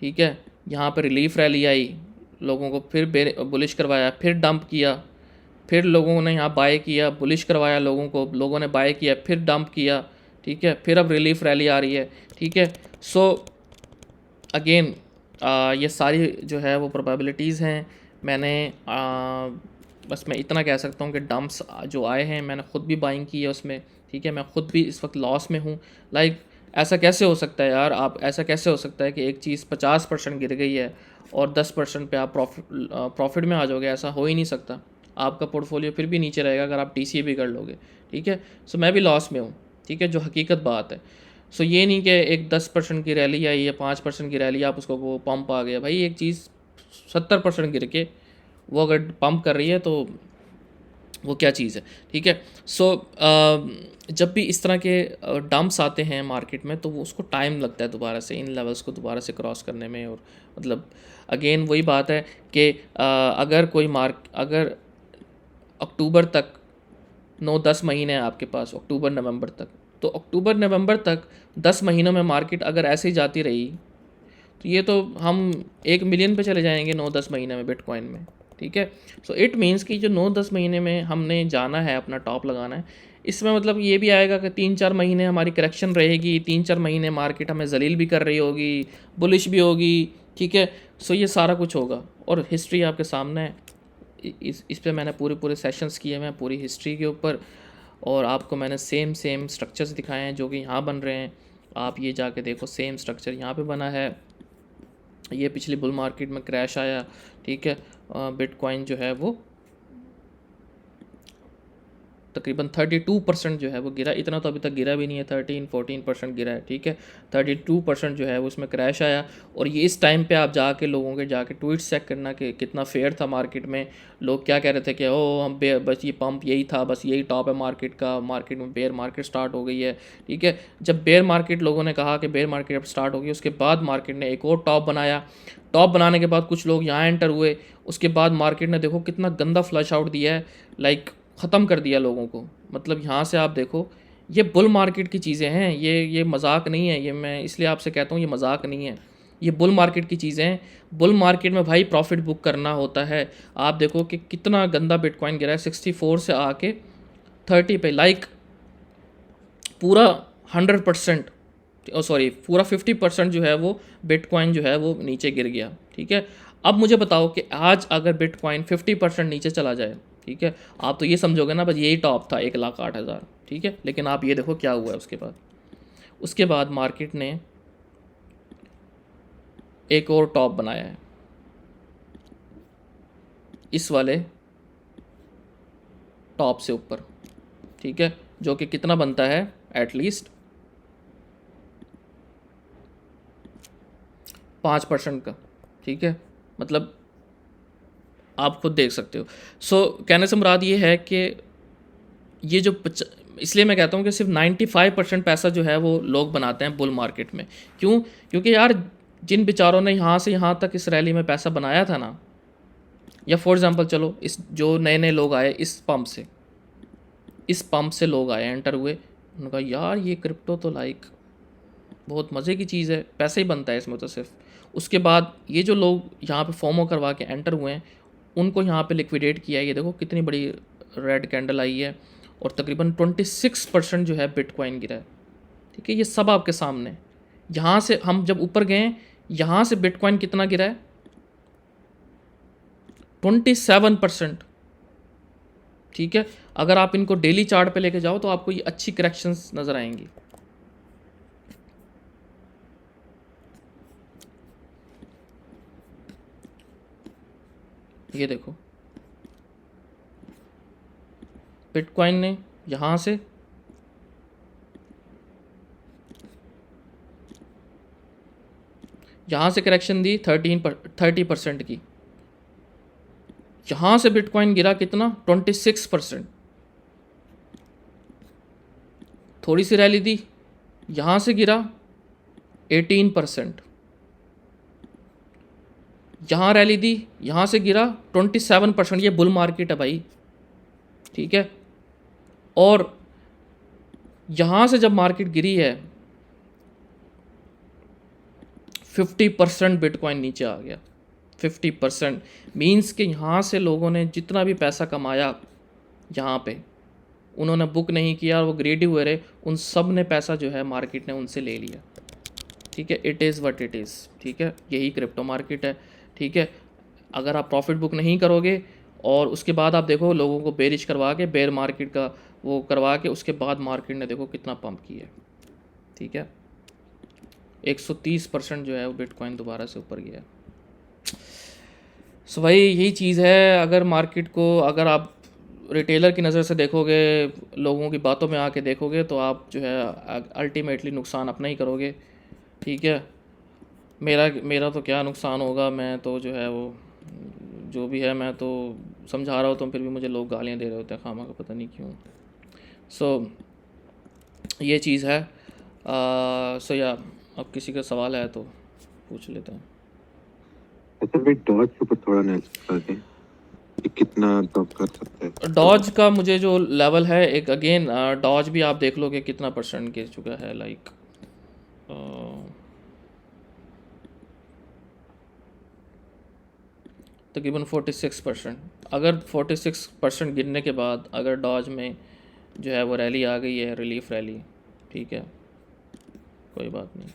ठीक है, यहाँ पे रिलीफ रैली आई, लोगों को फिर बुलिश करवाया, फिर डंप किया, फिर लोगों ने यहाँ बाय किया, बुलिश करवाया लोगों को, लोगों ने बाय किया, फिर डंप किया, ठीक है, फिर अब रिलीफ रैली आ रही है, ठीक है। सो अगेन ये सारी जो है वो प्रोबेबिलिटीज़ हैं। मैंने बस मैं इतना कह सकता हूँ कि डंप्स जो आए हैं मैंने ख़ुद भी बाइंग की है उसमें, ठीक है। मैं ख़ुद भी इस वक्त लॉस में हूँ। लाइक ऐसा कैसे हो सकता है यार, आप ऐसा कैसे हो सकता है कि एक चीज़ 50% गिर गई है और 10% पे आप प्रॉफिट में आ जाओगे, ऐसा हो ही नहीं सकता। आपका पोर्टफोलियो फिर भी नीचे रहेगा अगर आप टीसीए भी कर लोगे, ठीक है। सो मैं भी लॉस में हूँ, ठीक है, जो हकीकत बात है। सो ये नहीं कि एक 10% की रैली आई है, 5% की रैली, आप उसको वो पंप आ गया। भाई एक चीज़ 70% गिर के वो अगर पंप कर रही है तो वो क्या चीज़ है, ठीक है। सो जब भी इस तरह के डंप्स आते हैं मार्केट में तो वो उसको टाइम लगता है दोबारा से इन लेवल्स को दोबारा से क्रॉस करने में। और मतलब अगेन वही बात है कि अगर अक्टूबर तक 9-10 महीने हैं आपके पास, अक्टूबर नवंबर तक, तो अक्टूबर नवंबर तक 10 महीनों में मार्केट अगर ऐसे ही जाती रही तो ये तो हम 1 मिलियन पे चले जाएंगे 9-10 महीने में बिटकॉइन में, ठीक है। सो इट मीन्स कि जो 9-10 महीने में हमने जाना है, अपना टॉप लगाना है, इसमें मतलब ये भी आएगा कि 3-4 महीने हमारी करेक्शन रहेगी, 3-4 महीने मार्केट हमें जलील भी कर रही होगी, बुलिश भी होगी, ठीक है। सो ये सारा कुछ होगा और हिस्ट्री आपके सामने है। इस पे मैंने पूरे सेशंस किए हैं पूरी हिस्ट्री के ऊपर, और आपको मैंने सेम स्ट्रक्चर्स दिखाए हैं जो कि यहाँ बन रहे हैं। आप ये जाके देखो, सेम स्ट्रक्चर यहाँ पे बना है। ये पिछली बुल मार्केट में क्रैश आया, ठीक है, बिटकॉइन जो है वो तकरीबन 32% जो है वो गिरा। इतना तो अभी तक गिरा भी नहीं है, 13-14% गिरा है, ठीक है। 32% जो है वो उसमें क्रैश आया। और ये इस टाइम पे आप जाके लोगों के जाके ट्वीट्स चेक करना कि कितना फेयर था मार्केट में। लोग क्या कह रहे थे कि ओ हम बस ये पंप यही था, बस यही टॉप है मार्केट का, मार्केट में बेयर मार्केट स्टार्ट हो गई है, ठीक है। जब बेयर मार्केट लोगों ने कहा कि बेयर मार्केट अब स्टार्ट हो गई, उसके बाद मार्केट ने एक और टॉप बनाया। टॉप बनाने के बाद कुछ लोग यहाँ एंटर हुए, उसके बाद मार्केट ने देखो कितना गंदा फ्लश आउट दिया है, लाइक ख़त्म कर दिया लोगों को। मतलब यहाँ से आप देखो, ये बुल मार्केट की चीज़ें हैं, ये मजाक नहीं है। ये मैं इसलिए आपसे कहता हूँ ये मजाक नहीं है, ये बुल मार्केट की चीज़ें हैं। बुल मार्केट में भाई प्रॉफिट बुक करना होता है। आप देखो कि कितना गंदा बिटकॉइन गिरा है, 64 से आके 30 पे, लाइक पूरा 100%, पूरा 50% जो है वो बिटकॉइन जो है वो नीचे गिर गया, ठीक है। अब मुझे बताओ कि आज अगर बिटकॉइन 50% नीचे चला जाए, ठीक है, आप तो ये समझोगे ना बस यही टॉप था 1,08,000, ठीक है, लेकिन आप ये देखो क्या हुआ है उसके बाद मार्केट ने एक और टॉप बनाया है इस वाले टॉप से ऊपर, ठीक है, जो कि कितना बनता है एटलीस्ट 5% का, ठीक है, मतलब आप खुद देख सकते हो। सो कहने से मुराद ये है कि ये जो इसलिए मैं कहता हूँ कि सिर्फ 95% पैसा जो है वो लोग बनाते हैं बुल मार्केट में। क्यों? क्योंकि यार जिन बेचारों ने यहाँ से यहाँ तक इस रैली में पैसा बनाया था ना, या फॉर एग्ज़ाम्पल चलो इस जो नए नए लोग आए इस पंप से लोग आए, एंटर हुए, उन्होंने कहा यार ये क्रिप्टो तो लाइक बहुत मज़े की चीज़ है, पैसा ही बनता है इसमें तो सिर्फ। उसके बाद ये जो लोग यहाँ पे फॉर्मो करवा के एंटर हुए हैं उनको यहाँ पे लिक्विडेट किया है। ये देखो कितनी बड़ी रेड कैंडल आई है और तकरीबन 26% जो है बिटकॉइन गिरा है, ठीक है, ये सब आपके सामने। यहाँ से हम जब ऊपर गए, यहाँ से बिटकॉइन कितना गिरा है 27%, ठीक है। अगर आप इनको डेली चार्ट पे लेके जाओ तो आपको ये अच्छी करेक्शंस नज़र आएंगी। ये देखो बिटकॉइन ने यहाँ से करेक्शन दी 30% की, यहाँ से बिटकॉइन गिरा कितना 26%, थोड़ी सी रैली दी, यहाँ से गिरा 18%, यहाँ रैली दी, यहाँ से गिरा 27%। ये बुल मार्केट है भाई, ठीक है। और यहाँ से जब मार्केट गिरी है 50% बिटकॉइन नीचे आ गया। 50% मीन्स कि यहाँ से लोगों ने जितना भी पैसा कमाया यहाँ पे, उन्होंने बुक नहीं किया और वो ग्रेडी हुए रहे, उन सब ने पैसा जो है मार्केट ने उनसे ले लिया, ठीक है। It is what it is, ठीक है, यही क्रिप्टो मार्केट है, ठीक है। अगर आप प्रॉफिट बुक नहीं करोगे और उसके बाद आप देखो लोगों को बेरिश करवा के, बेयर मार्केट का वो करवा के, उसके बाद मार्केट ने देखो कितना पंप किया है, ठीक है। 130% जो है वो बिटकॉइन दोबारा से ऊपर गया है। सो भाई यही चीज़ है। अगर मार्केट को अगर आप रिटेलर की नज़र से देखोगे, लोगों की बातों में आके देखोगे, तो आप जो है अल्टीमेटली नुकसान अपना ही करोगे, ठीक है। मेरा तो क्या नुकसान होगा, मैं तो जो है वो जो भी है मैं तो समझा रहा होता हूँ, फिर भी मुझे लोग गालियाँ दे रहे होते हैं खामा का, पता नहीं क्यों। सो ये चीज़ है। सो या अब किसी का सवाल है तो पूछ लेते हैं। अच्छा भाई डॉज के ऊपर थोड़ा नेक्स्ट कर दें कि कितना ड्रॉप कर सकते हैं। डॉज का मुझे जो लेवल है, एक अगेन डॉज भी आप देख लो कि कितना परसेंट गिर चुका है, लाइक तकरीबन 46%। अगर 46% गिरने के बाद अगर डॉज में जो है वो रैली आ गई है, रिलीफ रैली, ठीक है, कोई बात नहीं।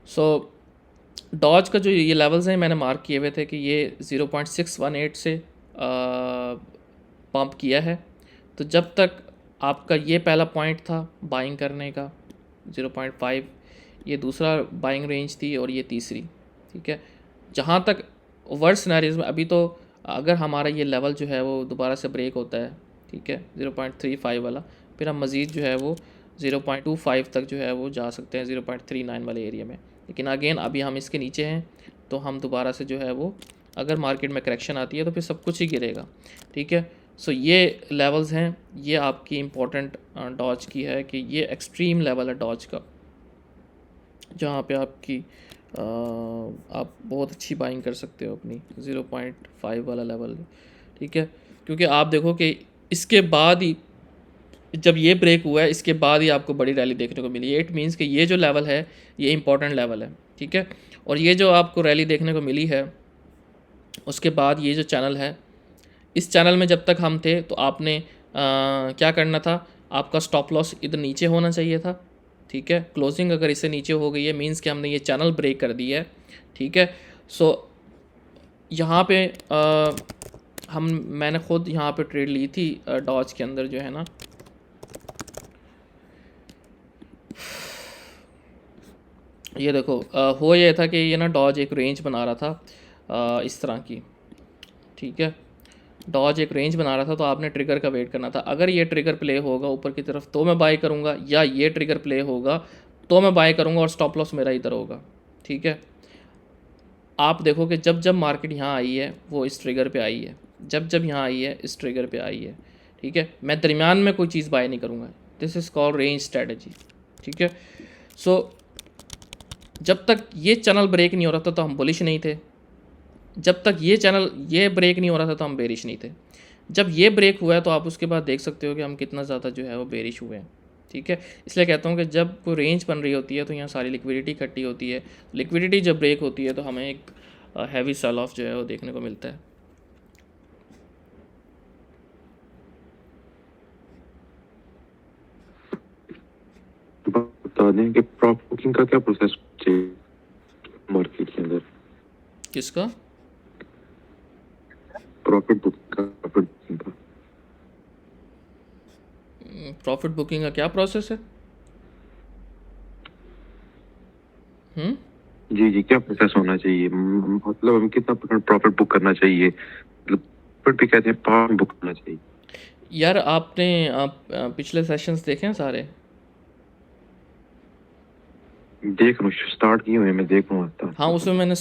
सो डॉज का जो ये लेवल्स हैं मैंने मार्क किए हुए थे कि ये 0.618 से पंप किया है। तो जब तक आपका ये पहला पॉइंट था बाइंग करने का 0.5, ये दूसरा बाइंग रेंज थी और ये तीसरी, ठीक है। जहाँ तक वर्स्ट सिनेरियोज में अभी तो अगर हमारा ये लेवल जो है वो दोबारा से ब्रेक होता है, ठीक है, 0.35 वाला, फिर हम मज़ीद जो है वो 0.25 तक जो है वो जा सकते हैं 0.39 वाले एरिया में। लेकिन अगेन अभी हम इसके नीचे हैं, तो हम दोबारा से जो है वो अगर मार्केट में करेक्शन आती है तो फिर सब कुछ ही गिरेगा, ठीक है। सो ये लेवल्स हैं, ये आपकी इम्पोर्टेंट डॉज की है कि ये एक्सट्रीम लेवल है डॉज का, जहाँ पे आपकी आप बहुत अच्छी बाइंग कर सकते हो अपनी 0.5 वाला लेवल, ठीक है। क्योंकि आप देखो कि इसके बाद ही जब ये ब्रेक हुआ है, इसके बाद ही आपको बड़ी रैली देखने को मिली है। इट मीन्स कि ये जो लेवल है ये इंपॉर्टेंट लेवल है, ठीक है। और ये जो आपको रैली देखने को मिली है, उसके बाद ये जो चैनल है, इस चैनल में जब तक हम थे तो आपने क्या करना था, आपका स्टॉप लॉस इधर नीचे होना चाहिए था, ठीक है। क्लोजिंग अगर इससे नीचे हो गई है मीन्स कि हमने ये चैनल ब्रेक कर दी है, ठीक है। सो यहाँ पे मैंने खुद यहाँ पे ट्रेड ली थी डॉज के अंदर जो है ना, ये देखो हो ये था कि ये ना डॉज एक रेंज बना रहा था इस तरह की, ठीक है। डॉज एक रेंज बना रहा था तो आपने ट्रिगर का वेट करना था। अगर ये ट्रिगर प्ले होगा ऊपर की तरफ तो मैं बाय करूँगा, या ये ट्रिगर प्ले होगा तो मैं बाय करूँगा और स्टॉप लॉस मेरा इधर होगा, ठीक है। आप देखो कि जब जब मार्केट यहाँ आई है वो इस ट्रिगर पे आई है, जब जब यहाँ आई है इस ट्रिगर पे आई है, ठीक है। मैं दरमियान में कोई चीज़ बाय नहीं करूँगा। This is called range strategy, ठीक है। सो जब तक ये चैनल ब्रेक नहीं हो रहा था तो हम बुलिश नहीं थे, जब तक ये ब्रेक नहीं हो रहा था तो हम बेरिश नहीं थे। जब ये ब्रेक हुआ है तो आप उसके बाद देख सकते हो कि हम कितना ज़्यादा जो है वो बेरिश हुए हैं, ठीक है। इसलिए कहता हूँ कि जब कोई रेंज बन रही होती है तो यहाँ सारी लिक्विडिटी इकट्ठी होती है। लिक्विडिटी जब ब्रेक होती है तो हमें एक हैवी सेल ऑफ जो है वो देखने को मिलता है। बता दें कि प्रॉफिट बुकिंग का क्या प्रोसेस चाहिए मार्केट के अंदर? किसका? प्रॉफिट बुकिंग का प्रॉफिट बुकिंग का क्या प्रोसेस है? जी जी, क्या प्रोसेस होना चाहिए? मतलब हम कितना प्रॉफिट बुक करना चाहिए? मतलब प्रॉफिट भी कहते हैं, पावर बुक करना चाहिए। यार आपने पिछले सेशंस देखे हैं सारे? देख रहा हूँ, स्टार्ट किए हुए, मैं देख रहा हूँ। हाँ, उसमें मैंने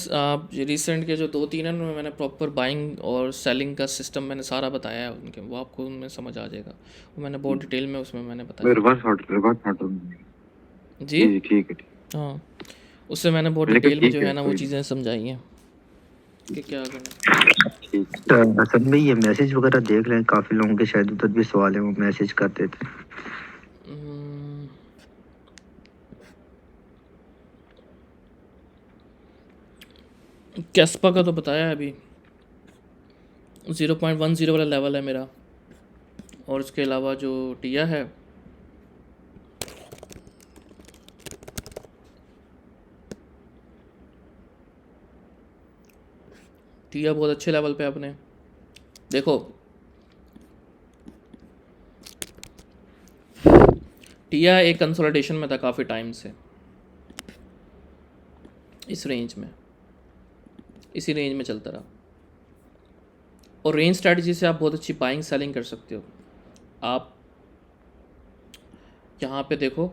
रिसेंट के जो 2-3 हैं उनमें मैंने प्रॉपर बाइंग और सेलिंग का सिस्टम मैंने सारा बताया है उनके, वो आपको उनमें समझ आ जाएगा। वो मैंने बहुत डिटेल में उसमें मैंने बताया। रिवर्स ऑर्डर जी जी, ठीक है। हाँ, उससे मैंने बहुत मैंने कहा डिटेल में ठीक जो है, है ना वो कोई चीज़ें समझाई हैं कि क्या करना। ठीक। असल में ये मैसेज वगैरह देख लें, काफ़ी लोगों के शायद उधर भी सवाल है, वो मैसेज करते थे। कैस्पा का तो बताया है अभी, 0.10 वाला लेवल है मेरा, और उसके अलावा जो टिया है टिया बहुत अच्छे लेवल पे अपने देखो। टिया एक कंसोलिडेशन में था काफ़ी टाइम से, इस रेंज में, इसी रेंज में चलता रहा, और रेंज स्ट्रैटेजी से आप बहुत अच्छी बाइंग सेलिंग कर सकते हो। आप यहाँ पे देखो,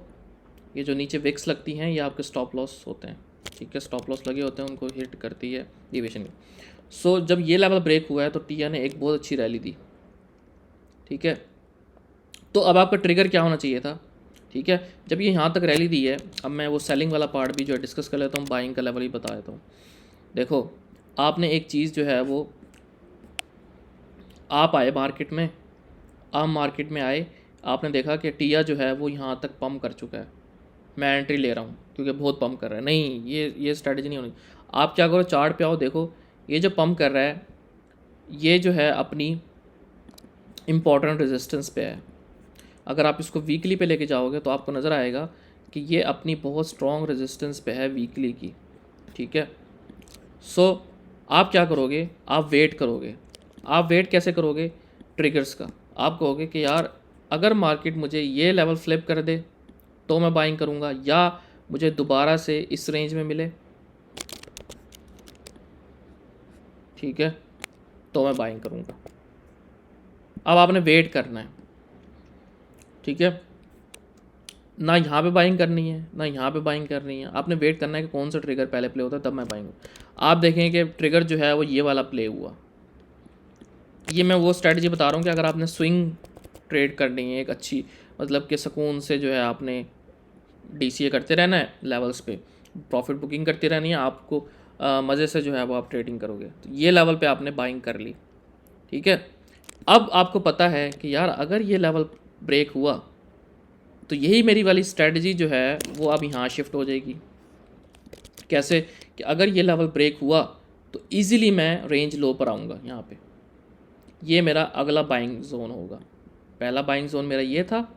ये जो नीचे विक्स लगती हैं ये आपके स्टॉप लॉस होते हैं, ठीक है। स्टॉप लॉस लगे होते हैं, उनको हिट करती है डिविएशन में। सो जब ये लेवल ब्रेक हुआ है तो टिया ने एक बहुत अच्छी रैली दी, ठीक है। तो अब आपका ट्रिगर क्या होना चाहिए था, ठीक है। जब ये यहाँ तक रैली दी है, अब मैं वो सेलिंग वाला पार्ट भी जो है डिस्कस कर लेता हूँ, बाइंग का लेवल ही बता देता हूँ। देखो, आपने एक चीज़ जो है वो, आप आए मार्केट में, आप मार्केट में आए, आपने देखा कि टिया जो है वो यहाँ तक पम्प कर चुका है, मैं एंट्री ले रहा हूँ क्योंकि बहुत पम्प कर रहा है। नहीं, ये स्ट्रैटेजी नहीं होनी। आप क्या करो, चार्ट पे आओ, देखो ये जो पम्प कर रहा है ये जो है अपनी इम्पॉर्टेंट रेजिस्टेंस पे है। अगर आप इसको वीकली पे लेके जाओगे तो आपको नज़र आएगा कि ये अपनी बहुत स्ट्रॉन्ग रेजिस्टेंस पे है वीकली की, ठीक है। सो आप क्या करोगे, आप वेट करोगे। आप वेट कैसे करोगे? ट्रिगर्स का। आप कहोगे कि यार अगर मार्केट मुझे ये लेवल फ्लिप कर दे तो मैं बाइंग करूँगा, या मुझे दोबारा से इस रेंज में मिले, ठीक है, तो मैं बाइंग करूँगा। अब आपने वेट करना है, ठीक है। ना यहाँ पे बाइंग करनी है ना यहाँ पे बाइंग करनी है, आपने वेट करना है कि कौन सा ट्रिगर पहले प्ले होता है, तब मैं बाइंग। आप देखें कि ट्रिगर जो है वो ये वाला प्ले हुआ। ये मैं वो स्ट्रेटजी बता रहा हूँ कि अगर आपने स्विंग ट्रेड करनी है एक अच्छी, मतलब कि सुकून से जो है आपने DCA करते रहना है लेवल्स पे, प्रॉफिट बुकिंग करती रहनी है आपको, मज़े से जो है वो आप ट्रेडिंग करोगे। तो ये लेवल पे आपने बाइंग कर ली, ठीक है। अब आपको पता है कि यार अगर ये लेवल ब्रेक हुआ तो यही मेरी वाली स्ट्रेटजी जो है वो अब यहाँ शिफ्ट हो जाएगी। कैसे? कि अगर ये लेवल ब्रेक हुआ तो इजीली मैं रेंज लो पर आऊँगा, यहाँ पे ये मेरा अगला बाइंग जोन होगा। पहला बाइंग जोन मेरा ये था,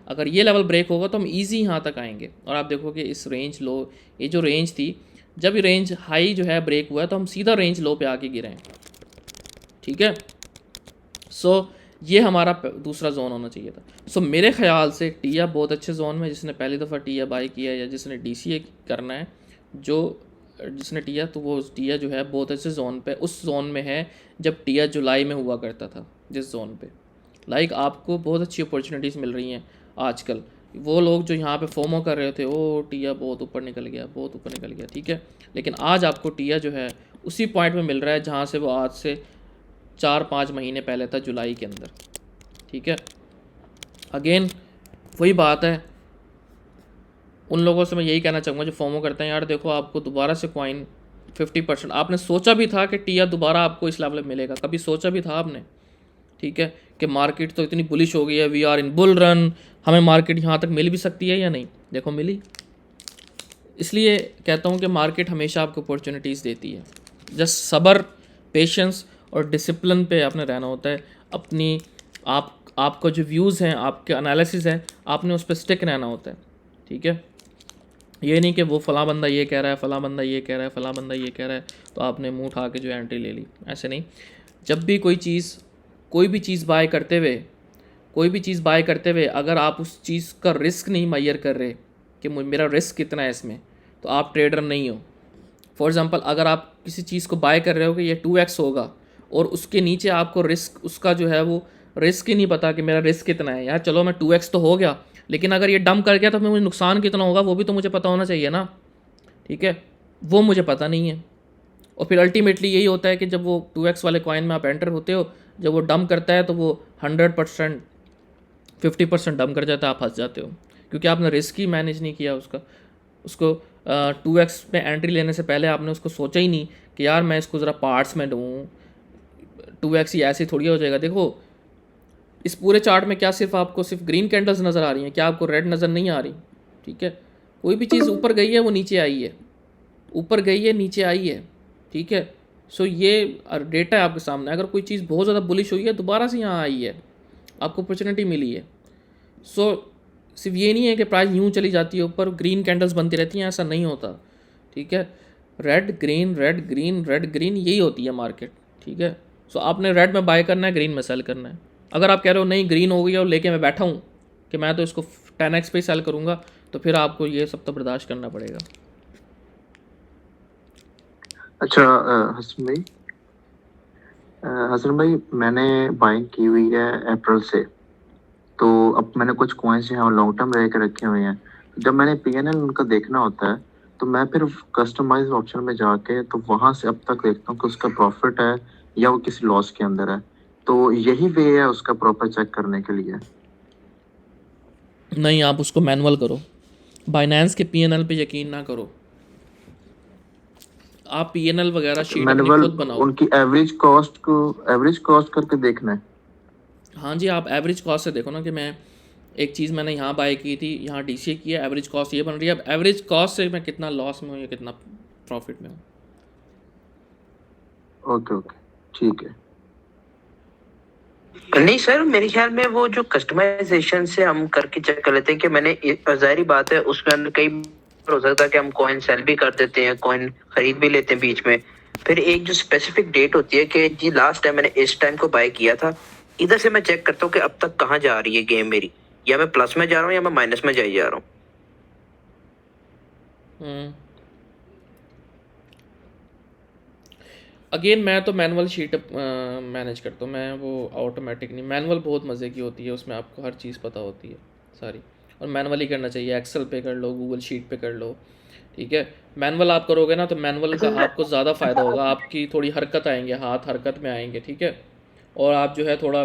अगर ये लेवल ब्रेक होगा तो हम इजी यहाँ तक आएंगे। और आप देखो कि इस रेंज लो, ये जो रेंज थी जब ये रेंज हाई जो है ब्रेक हुआ है तो हम सीधा रेंज लो पे आके गिरे हैं, ठीक है। सो ये हमारा दूसरा जोन होना चाहिए था। सो मेरे ख्याल से टिया बहुत अच्छे जोन में, जिसने पहली दफ़ा टिया बाई किया या जिसने डीसीए करना है, जो जिसने टिया, तो वो टिया जो है बहुत अच्छे जोन पे, उस जोन में है जब टिया जुलाई में हुआ करता था, जिस जोन पे लाइक आपको बहुत अच्छी अपॉर्चुनिटीज़ मिल रही हैं आजकल। वो लोग जो यहाँ पे फोमो कर रहे थे, ओ टिया बहुत ऊपर निकल गया, बहुत ऊपर निकल गया, ठीक है, लेकिन आज आपको टिया जो है उसी पॉइंट में मिल रहा है जहाँ से वो आज से 4-5 महीने पहले था, जुलाई के अंदर, ठीक है। अगेन वही बात है, उन लोगों से मैं यही कहना चाहूँगा जो फोमो करते हैं, यार देखो आपको दोबारा से कॉइन 50%, आपने सोचा भी था कि टिया दोबारा आपको इस लेवल में मिलेगा, कभी सोचा भी था आपने, ठीक है, कि मार्केट तो इतनी बुलिश हो गई है, we are in bull run, हमें मार्केट यहाँ तक मिल भी सकती है या नहीं, देखो मिली। इसलिए कहता हूँ कि मार्केट हमेशा आपको अपॉर्चुनिटीज़ देती है, जस्ट सब्र, पेशेंस और डिसिप्लिन पे आपने रहना होता है। अपनी आपका जो व्यूज़ हैं, आपके एनालिसिस है, आपने उस पर स्टिक रहना होता है, ठीक है। ये नहीं कि वो फ़लाँ बंदा ये कह रहा है, फ़लाँ बंदा ये कह रहा है, फ़लाँ बंदा ये कह रहा है, तो आपने मुंह उठा के जो एंट्री ले ली, ऐसे नहीं। जब भी कोई भी चीज़ बाय करते हुए अगर आप उस चीज़ का रिस्क नहीं मेजर कर रहे कि मेरा रिस्क कितना है इसमें, तो आप ट्रेडर नहीं हो। फॉर एग्ज़ाम्पल, अगर आप किसी चीज़ को बाय कर रहे हो कि ये 2x होगा और उसके नीचे आपको रिस्क, उसका जो है वो रिस्क ही नहीं पता कि मेरा रिस्क कितना है, यार चलो मैं 2x तो हो गया, लेकिन अगर ये डंप कर गया तो मुझे नुकसान कितना होगा वो भी तो मुझे पता होना चाहिए ना, ठीक है, वो मुझे पता नहीं है। और फिर अल्टीमेटली यही होता है कि जब वो 2x वाले कॉइन में आप एंटर होते हो, जब वो डंप करता है तो वो 100% 50% डंप कर जाता है, आप फंस जाते हो, क्योंकि आपने रिस्क ही मैनेज नहीं किया उसको 2x में एंट्री लेने से पहले आपने उसको सोचा ही नहीं कि यार मैं इसको ज़रा पार्ट्स में दूँ, 2x ही ऐसे थोड़ी हो जाएगा। देखो इस पूरे चार्ट में क्या सिर्फ आपको सिर्फ ग्रीन कैंडल्स नज़र आ रही हैं, क्या आपको रेड नज़र नहीं आ रही, ठीक है। कोई भी चीज़ ऊपर गई है वो नीचे आई है, ऊपर गई है नीचे आई है, ठीक है। सो ये डेटा है आपके सामने, अगर कोई चीज़ बहुत ज़्यादा बुलिश हुई है दोबारा से यहाँ आई है, आपको अपॉर्चुनिटी मिली है। सो सिर्फ ये नहीं है कि प्राइस यूँ चली जाती है ऊपर, ग्रीन कैंडल्स बनती रहती हैं, ऐसा नहीं होता, ठीक है। Red green red green red green यही होती है मार्केट, ठीक है। सो आपने रेड में बाय करना है, ग्रीन में सेल करना है। अगर आप कह रहे हो नहीं ग्रीन हो गई और लेके मैं बैठा हूँ कि मैं तो इसको 10x पे सेल करूँगा, तो फिर आपको ये सब तो बर्दाश्त करना पड़ेगा। अच्छा हसन भाई मैंने बाइंग की हुई है अप्रैल से, तो अब मैंने कुछ कॉइन्स यहाँ लॉन्ग टर्म रह के रखे हुए हैं। जब मैंने पीएनएल उनका देखना होता है तो मैं फिर कस्टमाइज ऑप्शन में जाके तो वहाँ से अब तक देखता हूँ कि उसका प्रॉफिट है या वो किसी लॉस के अंदर है, तो यही वे है उसका प्रॉपर चेक करने के लिए। नहीं, आप उसको मैनुअल करो, बाइनेंस के पीएनएल पे यकीन ना करो, आप पीएनएल वगैरह शीट अपनी खुद बनाओ। उनकी एवरेज कॉस्ट करके देखना है। हाँ जी, आप एवरेज कॉस्ट से देखो ना कि मैं एक चीज़ मैंने यहाँ बाय की थी, यहाँ डीसीए की है, एवरेज कॉस्ट ये बन रही है, अब एवरेज कॉस्ट से मैं कितना लॉस में हूँ या कितना प्रॉफिट में हूँ। ओके ठीक है। नहीं सर, मेरे ख्याल में वो जो कस्टमाइजेशन से हम करके चेक कर लेते हैं कि मैंने, जाहिर बात है उसमें अंदर कई हो सकता है कि हम कॉइन सेल भी कर देते हैं, कॉइन खरीद भी लेते हैं बीच में, फिर एक जो स्पेसिफिक डेट होती है कि जी लास्ट टाइम मैंने इस टाइम को बाय किया था, इधर से मैं चेक करता हूँ कि अब तक कहाँ जा रही है गेम मेरी, या मैं प्लस में जा रहा हूँ या मैं माइनस में जा रहा हूँ। अगेन मैं तो मैनुअल शीट मैनेज करता हूँ, मैं वो ऑटोमेटिक नहीं। मैनुअल बहुत मज़े की होती है, उसमें आपको हर चीज़ पता होती है सारी, और मैनुअल ही करना चाहिए। एक्सेल पे कर लो, गूगल शीट पे कर लो, ठीक है। मैनुअल आप करोगे ना तो मैनुअल का आपको ज़्यादा फ़ायदा होगा, आपकी थोड़ी हरकत आएंगे, हाथ हरकत में आएंगे, ठीक है। और आप जो है थोड़ा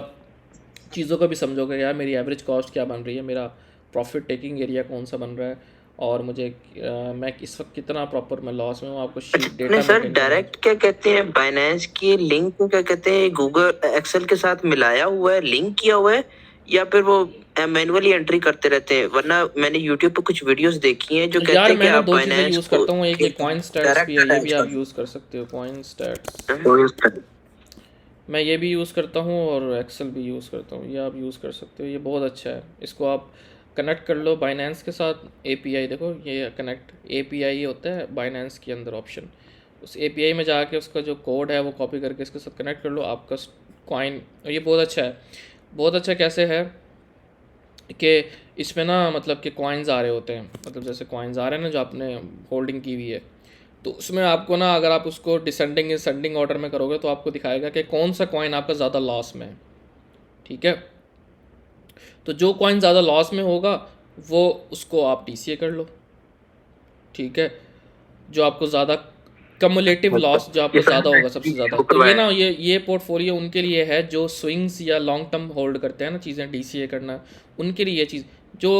चीज़ों को भी समझोगे, यार मेरी एवरेज कॉस्ट क्या बन रही है, मेरा प्रॉफिट टेकिंग एरिया कौन सा बन रहा है, और मुझे मैं इस वक्त कितना प्रॉपर मैं लॉस में हूँ, आपको शीट डेटा। सर डायरेक्ट क्या कहते हैं, बाइनेंस की लिंक को क्या कहते हैं, गूगल एक्सेल के साथ मिलाया हुआ है, लिंक किया हुआ है, या फिर वो मैनुअली एंट्री करते रहते हैं? वरना मैंने यूट्यूब पे कुछ वीडियोस देखी हैं जो कहते हैं कि आप बाइनेंस यूज़ करता हूँ, एक कॉइन स्टैट्स भी है, ये भी आप यूज़ कर सकते हो, कॉइन स्टैट्स मैं ये भी यूज़ करता हूँ, और एक्सेल भी यूज़ करता हूँ, ये आप यूज़ कर सकते हो, ये बहुत अच्छा है। इसको आप कनेक्ट कर लो बाइनेंस के साथ एपीआई। देखो ये कनेक्ट एपीआई होता है बाइनेंस के अंदर ऑप्शन, उस एपीआई में जाके उसका जो कोड है वो कॉपी करके इसके साथ कनेक्ट कर लो, आपका कॉइन। ये बहुत अच्छा है, बहुत अच्छा। कैसे है कि इसमें ना मतलब कि कॉइन्स आ रहे होते हैं, मतलब जैसे कॉइन्स आ रहे हैं ना जो आपने होल्डिंग की हुई है, तो उसमें आपको ना अगर आप उसको डिसेंडिंग असेंडिंग ऑर्डर में करोगे तो आपको दिखाएगा कि कौन सा कॉइन आपका ज़्यादा लॉस में है। ठीक है, तो जो कॉइन ज़्यादा लॉस में होगा वो उसको आप डीसीए कर लो। ठीक है, जो आपको ज़्यादा कमुलेटिव लॉस जो आपको ये सर ज़्यादा हमने होगा सबसे ज़्यादा, बुक तो ये करवाया ना है। ये पोर्टफोलियो उनके लिए है जो स्विंग्स या लॉन्ग टर्म होल्ड करते हैं ना चीज़ें, डीसीए करना उनके लिए ये चीज़। जो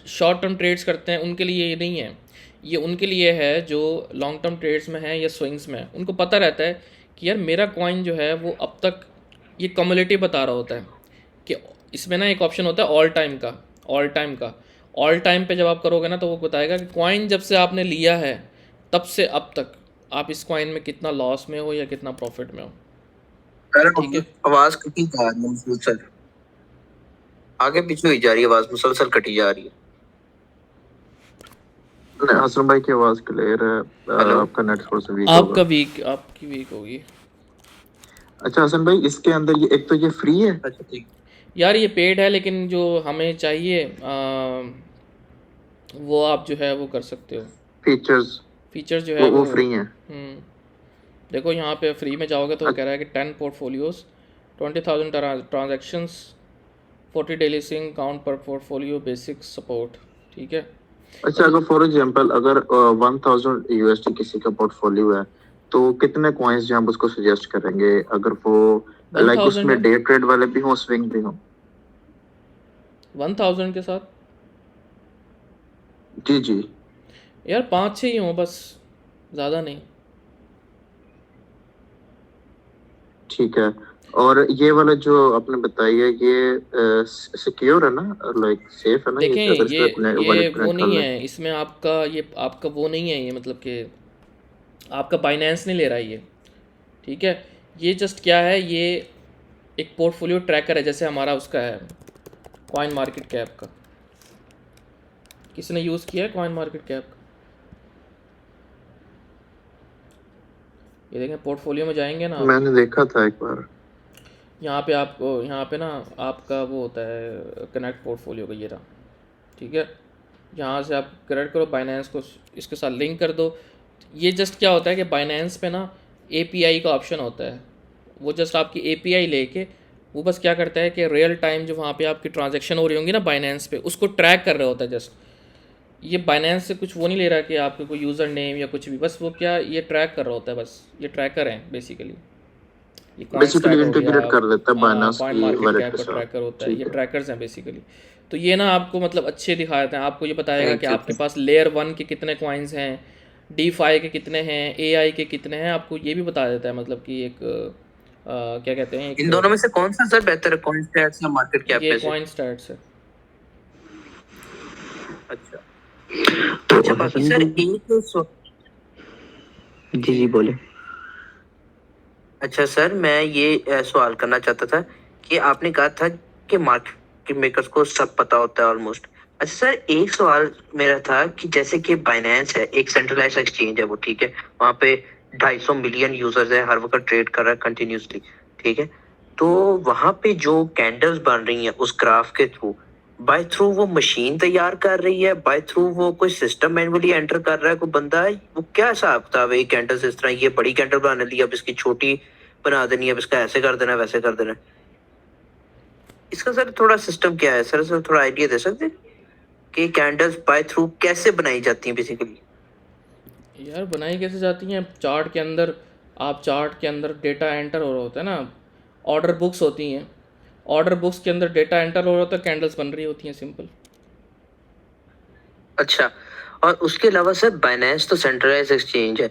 शॉर्ट टर्म ट्रेड्स करते हैं उनके लिए ये नहीं है, ये उनके लिए है जो लॉन्ग टर्म ट्रेड्स में है या स्विंग्स में है। उनको पता रहता है कि यार मेरा कॉइन जो है वो अब तक ये कमुलेटिव बता रहा होता है कि इसमें ना एक ऑप्शन होता है ऑल टाइम का, ऑल टाइम पे जब आप करोगे ना तो वो बताएगा कि कॉइन जब से आपने लिया है तब से अब तक आप इस कॉइन में कितना लॉस में हो या कितना प्रॉफिट में हो। सर ठीक है, आवाज कटी जा रही है मुसलसल, आगे पीछे हुई जा रही है आवाज, मुसलसल कटी जा रही है। नहीं, हसन भाई की आवाज क्लियर है। हेलो, आपका नेट थोड़ा सा वीक होगा। आपकी वीक होगी। अच्छा हसन भाई, इसके अंदर ये एक तो ये फ्री है। अच्छा ठीक। यार ये पेड है, लेकिन जो हमें चाहिए वो आप जो है वो कर सकते हो। फीचर्स फीचर जो है वो फ्री है। देखो यहाँ पे फ्री में जाओगे तो कह रहा है कि 10 पोर्टफोलियोज, 20,000 ट्रांजेक्शन्स, 40 डेली सिंग काउंट पर पोर्टफोलियो, बेसिक सपोर्ट। ठीक है, अच्छा, अगर फॉर एग्जांपल अगर 1000 यूएसडी किसी का पोर्टफोलियो है तो कितने कॉइन्स जो आप उसको सजेस्ट करेंगे, अगर वो लाइक 1000 उसमें है, डे ट्रेड वाले भी हों स्विंग भी हों? 1000 के साथ जी जी। यार 5-6 ही हों बस, ज़्यादा नहीं। ठीक है। और ये वाला जो आपने बताई है ये सिक्योर है ना, लाइक सेफ है ना, ये देखें अगर इस पे ये वॉलेट वो कनेक्ट कर नहीं ले? है इसमें आपका वो नहीं है, ये मतलब कि आपका बाइनेंस नहीं ले रहा है ये। ठीक है, ये जस्ट क्या है, ये एक पोर्टफोलियो ट्रैकर है जैसे हमारा उसका है कॉइन मार्केट कैप का। किसने यूज़ किया है कॉइन मार्केट कैप का? ये देखें पोर्टफोलियो में जाएंगे ना आप, मैंने देखा था एक बार। यहाँ पे आपको यहाँ पे ना आपका वो होता है कनेक्ट पोर्टफोलियो का, ये रहा। ठीक है, यहाँ से आप कनेक्ट करो बाइनेंस को, इसके साथ लिंक कर दो। ये जस्ट क्या होता है कि बाइनेंस पे ना एपीआई का ऑप्शन होता है, वो जस्ट आपकी एपीआई लेके वो बस क्या करता है कि रियल टाइम जो वहाँ पे आपकी ट्रांजैक्शन हो रही होंगी ना बाइनेंस पे, उसको ट्रैक कर रहा होता है जस्ट। ये बाइनेंस से कुछ वो नहीं ले रहा कि आपके कोई यूज़र नेम या कुछ भी, बस वो क्या ये ट्रैक कर रहा होता है, बस ये ट्रैकर हैं बेसिकली। ये कॉइन बेसिकली स्टैक हो गया, इंटीग्रेट कर देता है बाइनेंस कॉइन की मार्केट वॉलेट कैप के का साथ। ट्रैकर होता है, ये ठीक है। ट्रैकर्स हैं बेसिकली। तो ये ना आपको मतलब अच्छे दिखा देते हैं, आपको ये बताएगा कि थैंक यू। आपके पास लेयर 1 के कितने कॉइन्स हैं, DeFi के कितने हैं, AI के कितने हैं, आपको ये भी बता देता है। मतलब कि एक क्या कहते हैं, इन एक दोनों में से कौन सा सर बेहतर है, कौन सा या मार्केट कैप ये में से? कॉइन स्टैट्स है। अच्छा तो अच्छा, बाकी सर जी जी बोले। अच्छा सर, मैं ये सवाल करना चाहता था कि आपने कहा था कि मार्केट मेकर्स को सब पता होता है ऑलमोस्ट। अच्छा सर, एक सवाल मेरा था कि जैसे कि बाइनेंस है, एक सेंट्रलाइज्ड एक्सचेंज है वो, ठीक है, वहाँ पे 250 मिलियन यूजर्स है, हर वक्त ट्रेड कर रहा है कंटिन्यूसली, ठीक है। तो वहाँ पे जो कैंडल्स बन रही हैं उस ग्राफ के थ्रू, बाय थ्रू वो मशीन तैयार कर रही है, बाय थ्रू वो कोई सिस्टम मैनुअली एंटर कर रहा है कोई बंदा है, वो क्या हिसाब किताब है? ये कैंडल्स इस तरह, ये बड़ी कैंडल बनाने ली, अब इसकी छोटी बना देनी है, अब इसका ऐसे कर देना है, वैसे कर देना है, इसका सर थोड़ा सिस्टम क्या है सर? थोड़ा आइडिया दे सकते हैं कि कैंडल्स बाय थ्रू कैसे बनाई जाती हैं बेसिकली? यार बनाई कैसे जाती हैं, चार्ट के अंदर, आप चार्ट के अंदर डेटा एंटर हो रहा होता है ना, ऑर्डर बुक्स होती हैं, ऑर्डर बुक्स के अंदर डेटा एंटर हो रहा होता है, कैंडल्स बन रही होती हैं, सिंपल। अच्छा, और उसके अलावा सर बाइनेंस तो सेंट्रलाइज्ड एक्सचेंज है,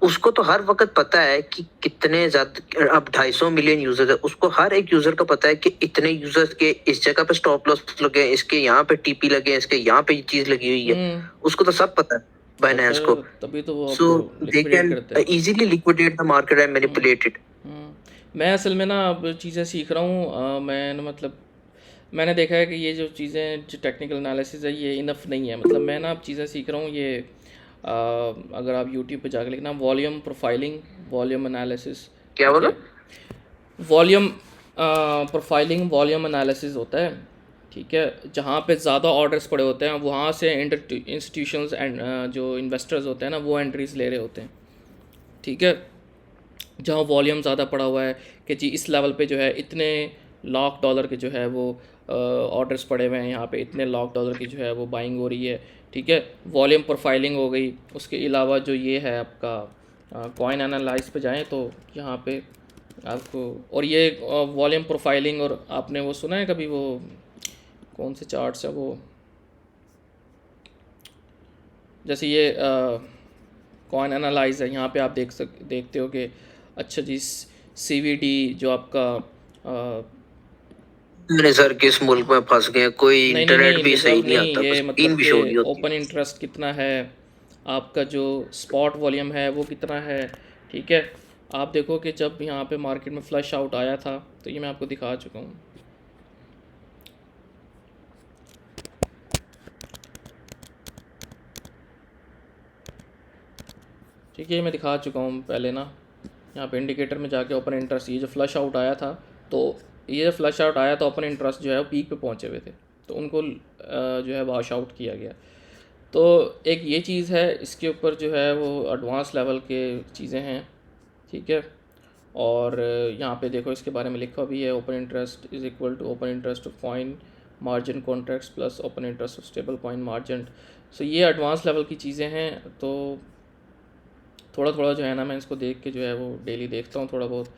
उसको तो हर वक्त पता है कि कितने ज्यादा, अब 250 मिलियन यूजर्स है, उसको हर एक यूजर का पता है कि इतने यूजर्स के इस जगह पे स्टॉप लॉस लगे हैं, इसके यहाँ पे टीपी लगे हैं, इसके यहाँ पे ये चीज लगी हुई है, उसको तो सब पता है पता बाइनेंस को। है, तभी तो वो सो आपको दे लिक्विडेट कैन करते हैं। Easily liquidate the market and manipulate it. मैं असल में ना अब चीज़ें सीख रहा हूँ, मैं ना मतलब मैंने देखा है कि ये जो चीज़ें जो टेक्निकल एनालिसिस है ये इनफ नहीं है। मतलब मैं ना अब चीज़ें सीख रहा हूँ ये अगर आप यूट्यूब पे जाकर लिखना वॉल्यूम प्रोफाइलिंग, वॉल्यूम एनालिसिस, क्या ठीक बोला? है। वॉल्यूम प्रोफाइलिंग, वॉल्यूम एनालिसिस होता है, ठीक है। जहाँ पे ज़्यादा ऑर्डर्स पड़े होते हैं वहाँ से इंस्टीट्यूशंस एंड जो इन्वेस्टर्स होते हैं ना वो एंट्रीज ले रहे होते हैं, ठीक है। जहाँ वॉल्यूम ज़्यादा पड़ा हुआ है कि जी इस लेवल पे जो है इतने लाख डॉलर के जो है वो ऑर्डर्स पड़े हुए हैं, यहाँ पे इतने लाख डॉलर की जो है वो बाइंग हो रही है, ठीक है। वॉल्यूम प्रोफाइलिंग हो गई। उसके अलावा जो ये है आपका कॉइन एनालाइज पे जाएं तो यहाँ पे आपको, और ये वॉल्यूम प्रोफाइलिंग, और आपने वो सुना है कभी वो कौन से चार्ट्स है वो, जैसे ये कॉइन एनालाइज है, यहाँ पे आप देखते हो कि अच्छा जी CVD जो आपका मैंने सर किस मुल्क में फंस गए, कोई नहीं नहीं इंटरनेट नहीं भी सही रिजर्व नहीं नहीं, आता, ये बस मतलब पिन भी कि शो नहीं होती। ओपन इंटरेस्ट कितना है, आपका जो स्पॉट वॉल्यूम है वो कितना है, ठीक है। आप देखो कि जब यहाँ पे मार्केट में फ्लश आउट आया था तो ये मैं आपको दिखा चुका हूँ, ठीक है। ये मैं दिखा चुका हूँ पहले ना, यहाँ पे इंडिकेटर में जाके ओपन इंटरेस्ट, ये जो फ्लश आउट आया था, तो ये जो फ्लश आउट आया तो ओपन इंटरेस्ट जो है वो पीक पे पहुँचे हुए थे, तो उनको जो है वॉश आउट किया गया। तो एक ये चीज़ है, इसके ऊपर जो है वो एडवांस लेवल के चीज़ें हैं, ठीक है। और यहाँ पे देखो इसके बारे में लिखा भी है, open interest is equal to open interest of coin margin contracts plus open interest of stable coin margin. So ये एडवांस लेवल की चीज़ें हैं। तो थोड़ा थोड़ा जो है ना मैं इसको देख के जो है वो डेली देखता हूँ थोड़ा बहुत,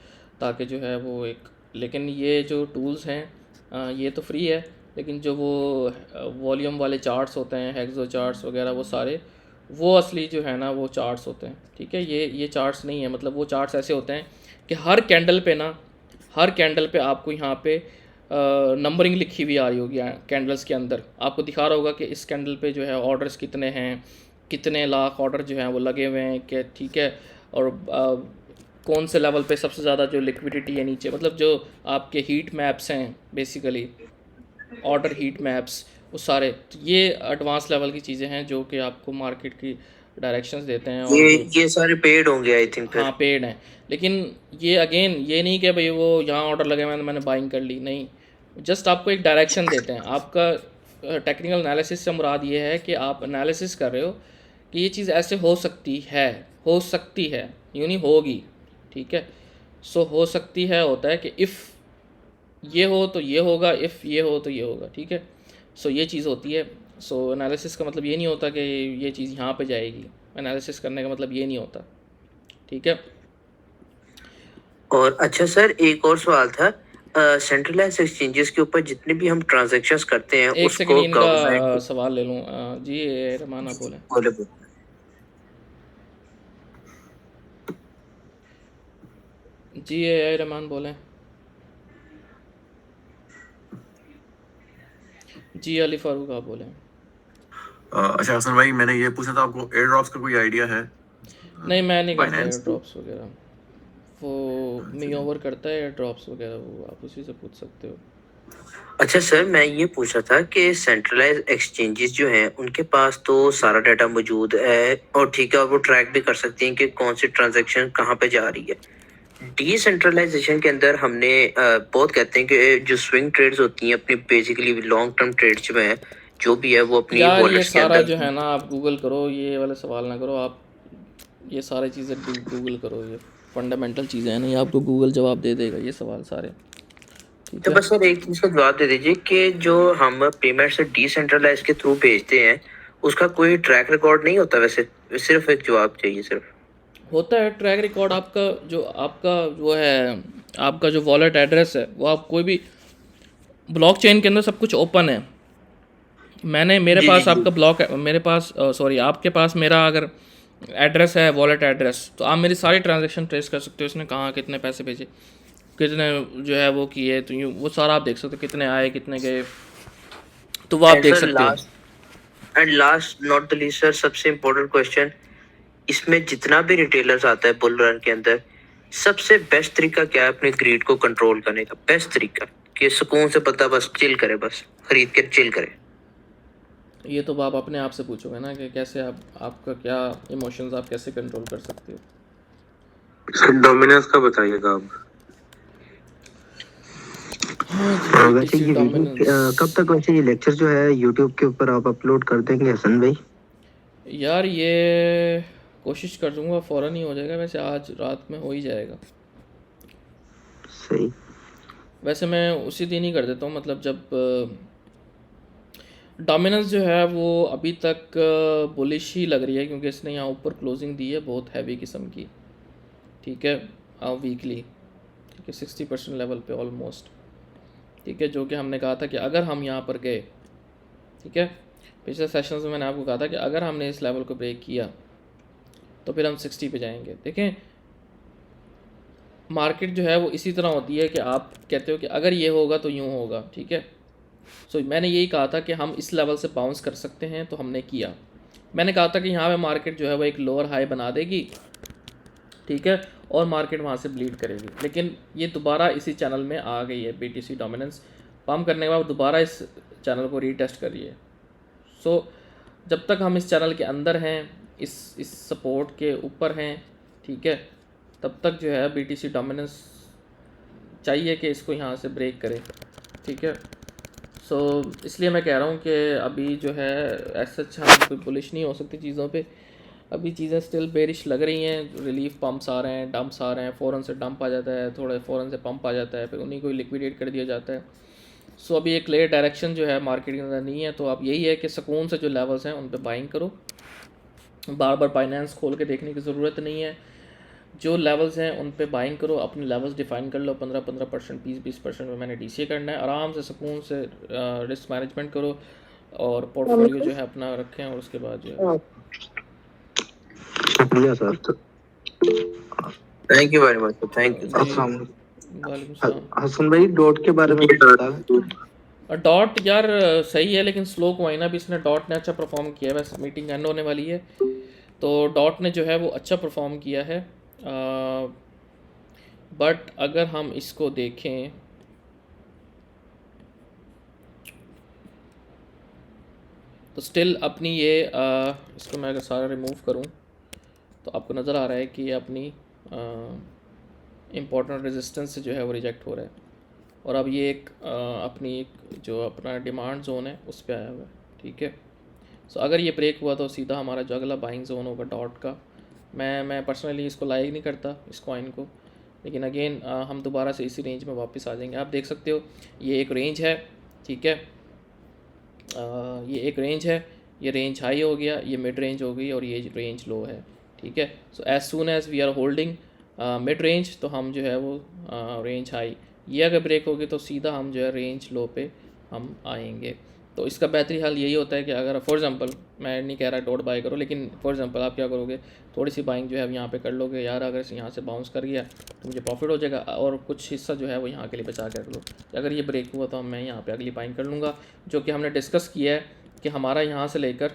ताकि जो है वो एक, लेकिन ये जो टूल्स हैं ये तो फ्री है, लेकिन जो वो वॉल्यूम वाले चार्ट्स होते हैं, हेक्सो चार्ट्स वगैरह, वो सारे वो असली जो है ना वो चार्ट्स होते हैं, ठीक है। ये चार्ट्स नहीं है, मतलब वो चार्ट्स ऐसे होते हैं कि हर कैंडल पे ना, हर कैंडल पे आपको यहाँ पे नंबरिंग लिखी हुई आ रही होगी कैंडल्स के अंदर, आपको दिखा रहा होगा कि इस कैंडल पे जो है ऑर्डर्स कितने हैं, कितने लाख ऑर्डर जो हैं वो लगे हुए हैं, कि ठीक है। और कौन से लेवल पे सबसे ज़्यादा जो लिक्विडिटी है नीचे, मतलब जो आपके हीट मैप्स हैं बेसिकली, ऑर्डर हीट मैप्स, वो सारे। तो ये एडवांस लेवल की चीज़ें हैं जो कि आपको मार्केट की डायरेक्शंस देते हैं। और ये सारे पेड होंगे आई थिंक फिर। हाँ पेड हैं, लेकिन ये अगेन ये नहीं कि भाई वो यहाँ ऑर्डर लगे मैंने बाइंग कर ली, नहीं। जस्ट आपको एक डायरेक्शन देते हैं। आपका टेक्निकल एनालिसिस से मुराद ये है कि आप एनालिसिस कर रहे हो कि ये चीज़ ऐसे हो सकती है, हो सकती है, यूँ नहीं होगी, ठीक है। सो हो सकती है होता है कि इफ़ ये हो तो ये होगा, इफ़ ये हो तो ये होगा, ठीक है। सो ये चीज़ होती है। सो एनालिसिस का मतलब ये नहीं होता कि ये चीज़ यहाँ पे जाएगी, एनालिसिस करने का मतलब ये नहीं होता, ठीक है। और अच्छा सर, एक और सवाल था, सेंट्रलाइज एक्सचेंजेस के ऊपर जितने भी हम ट्रांजैक्शंस करते हैं एक सेकंड उसको इनका गवर्नमेंट सवाल ले लूँ। जी रहमान आप बोलें। बोले। जी रहमान बोलें। जी अली फारूक आप बोलें। अच्छा हसन भाई, मैंने ये पूछा था आपको एयर ड्रॉप्स का कोई आइडिया है? नहीं मैं नहीं करता एयर Binance? ड्रॉप्स वगैरह, वो मी ओवर करता है एयर ड्रॉप्स वगैरह, वो आप उसी से पूछ सकते हो। अच्छा सर, मैं ये पूछ रहा था कि सेंट्रलाइज एक्सचेंजेस जो हैं उनके पास तो सारा डाटा मौजूद है, और ठीक है, और वो ट्रैक भी कर सकती हैं कि कौन सी ट्रांजैक्शन कहाँ पे जा रही है। डिसेंट्रलाइजेशन के अंदर हमने बहुत कहते हैं कि जो स्विंग ट्रेड्स होती हैं अपनी बेसिकली लॉन्ग टर्म ट्रेड्स में है, जो भी है वो अपनी यार ये वॉलेट्स के सारा अंदर। जो है ना आप गूगल करो, ये वाले सवाल ना करो आप, ये सारी चीज़ें गूगल करो, ये फंडामेंटल चीज़ें हैं, नहीं आपको गूगल जवाब दे देगा ये सवाल सारे, ठीक तो है। बस सर एक चीज का जवाब दे दीजिए कि जो हम पेमेंट से डिसेंट्रलाइज के थ्रू भेजते हैं उसका कोई ट्रैक रिकॉर्ड नहीं होता वैसे? सिर्फ एक जवाब चाहिए सिर्फ। होता है ट्रैक रिकॉर्ड। आपका वो है, आपका जो वॉलेट एड्रेस है वो आप कोई भी ब्लॉकचेन के अंदर सब कुछ ओपन है। मेरे जी पास जी आपका मेरे पास सॉरी आपके पास मेरा अगर एड्रेस है, वॉलेट एड्रेस, तो आप मेरी सारी ट्रांजैक्शन ट्रेस कर सकते हो, इसने कहाँ कितने पैसे भेजे, कितने जो है वो किए, तो यूँ वो सारा आप देख सकते हो, कितने आए कितने गए, तो वो आप देख सकते हो। And last not the least sir, सबसे इम्पोर्टेंट क्वेश्चन, इसमें जितना भी रिटेलर्स आता है बुल रन के अंदर, सबसे बेस्ट तरीका क्या है अपने ग्रीड को कंट्रोल करने का? बेस्ट तरीका कि सुकून से पता बस चिल करे, बस खरीद के चिल करे। ये तो आप अपने आप से पूछोगे ना कि कैसे आपका क्या इमोशंस आप कैसे कंट्रोल कर सकते हो। डोमिनोज का बताइएगा आप। हाँ जी, वैसे BTC ये वीडियो डोमिनेंस। कब तक वैसे ये लेक्चर जो है यूट्यूब के ऊपर आप अपलोड कर देंगे हसन भाई? यार ये कोशिश कर दूंगा, फ़ौरन ही हो जाएगा, वैसे आज रात में हो ही जाएगा। सही। वैसे मैं उसी दिन ही कर देता हूँ, मतलब जब डोमिनेंस जो है वो अभी तक बुलिश ही लग रही है, क्योंकि इसने यहाँ ऊपर क्लोजिंग दी है बहुत हैवी किस्म की, ठीक है, वीकली, ठीक है, 60% लेवल पे ऑलमोस्ट, ठीक है, जो कि हमने कहा था कि अगर हम यहाँ पर गए, ठीक है, पिछले सेशंस में मैंने आपको कहा था कि अगर हमने इस लेवल को ब्रेक किया तो फिर हम 60 पे जाएंगे। देखें, मार्केट जो है वो इसी तरह होती है कि आप कहते हो कि अगर ये होगा तो यूँ होगा, ठीक है। सो मैंने यही कहा था कि हम इस लेवल से बाउंस कर सकते हैं, तो हमने किया। मैंने कहा था कि यहाँ पे मार्केट जो है वो एक लोअर हाई बना देगी, ठीक है, और मार्केट वहाँ से ब्लीड करेगी, लेकिन ये दोबारा इसी चैनल में आ गई है। BTC डोमिनेंस पम्प करने के बाद दोबारा इस चैनल को रीटेस्ट कर रही है। सो जब तक हम इस चैनल के अंदर हैं, इस सपोर्ट के ऊपर हैं, ठीक है, तब तक जो है BTC डोमिनेंस चाहिए कि इसको यहाँ से ब्रेक करे, ठीक है। सो इसलिए मैं कह रहा हूँ कि अभी जो है ऐसा हम कोई बुलिश नहीं हो सकती चीज़ों पे। अभी चीज़ें स्टिल बेरिश लग रही हैं, रिलीफ पम्प्स आ रहे हैं, डंप्स आ रहे हैं, फ़ौरन से डंप आ जाता है, थोड़ा फ़ौरन से पंप आ जाता है, फिर उन्हीं को लिक्विडेट कर दिया जाता है। सो अभी एक क्लियर डायरेक्शन जो है मार्केट के अंदर नहीं है। तो अब यही है कि सुकून से जो लेवल्स हैं उन पे बाइंग करो, बार बार फाइनेंस खोल के देखने की ज़रूरत नहीं है। जो लेवल्स हैं उन पे बाइंग करो, अपने लेवल्स डिफाइन कर लो, 15% 20% में मैंने DCA करना है, आराम से सुकून से रिस्क मैनेजमेंट करो और पोर्टफोलियो जो है अपना रखें, और उसके बाद जो है शुक्रिया sir. Thank you very much, thank you. अस्सलाम वालेकुम सलाम। हसन भाई, डॉट के बारे में कुछ बता। डॉट यार सही है, लेकिन स्लो कॉइन है। अभी इसने डॉट ने अच्छा परफॉर्म किया है, वैसे मीटिंग एंड होने वाली है तो डॉट ने जो है वो अच्छा परफॉर्म किया है, बट अगर हम इसको देखें तो स्टिल अपनी ये इसको मैं अगर सारा रिमूव करूं तो आपको नज़र आ रहा है कि ये अपनी इम्पोर्टेंट रेजिस्टेंस से जो है वो रिजेक्ट हो रहा है, और अब ये एक अपनी एक जो अपना डिमांड जोन है उस पर आया हुआ है, ठीक है। सो अगर ये ब्रेक हुआ तो सीधा हमारा जो अगला बाइंग जोन होगा डॉट का, मैं पर्सनली इसको लाइक नहीं करता इस कॉइन को, लेकिन अगेन हम दोबारा से इसी रेंज में वापस आ जाएंगे। आप देख सकते हो ये एक रेंज है, ठीक है, ये एक रेंज है, ये रेंज हाई हो गया, ये मिड रेंज हो गई, और ये रेंज लो है, ठीक है। So as soon as we are holding mid range तो हम जो है वो रेंज हाई, ये अगर ब्रेक होगी तो सीधा हम जो है रेंज लो पे हम आएंगे। तो इसका बेहतरीन हाल यही होता है कि अगर फॉर एग्जांपल, मैं नहीं कह रहा डॉट बाय करो, लेकिन फॉर एग्जांपल आप क्या करोगे, थोड़ी सी बाइंग जो है यहाँ पे कर लोगे, यार अगर यहाँ से बाउंस कर गया तो मुझे प्रॉफिट हो जाएगा, और कुछ हिस्सा जो है वो यहाँ के लिए बचा के रख लो, अगर ये ब्रेक हुआ तो मैं यहाँ पे अगली बाइंग कर लूँगा, जो कि हमने डिस्कस किया है कि हमारा यहाँ से लेकर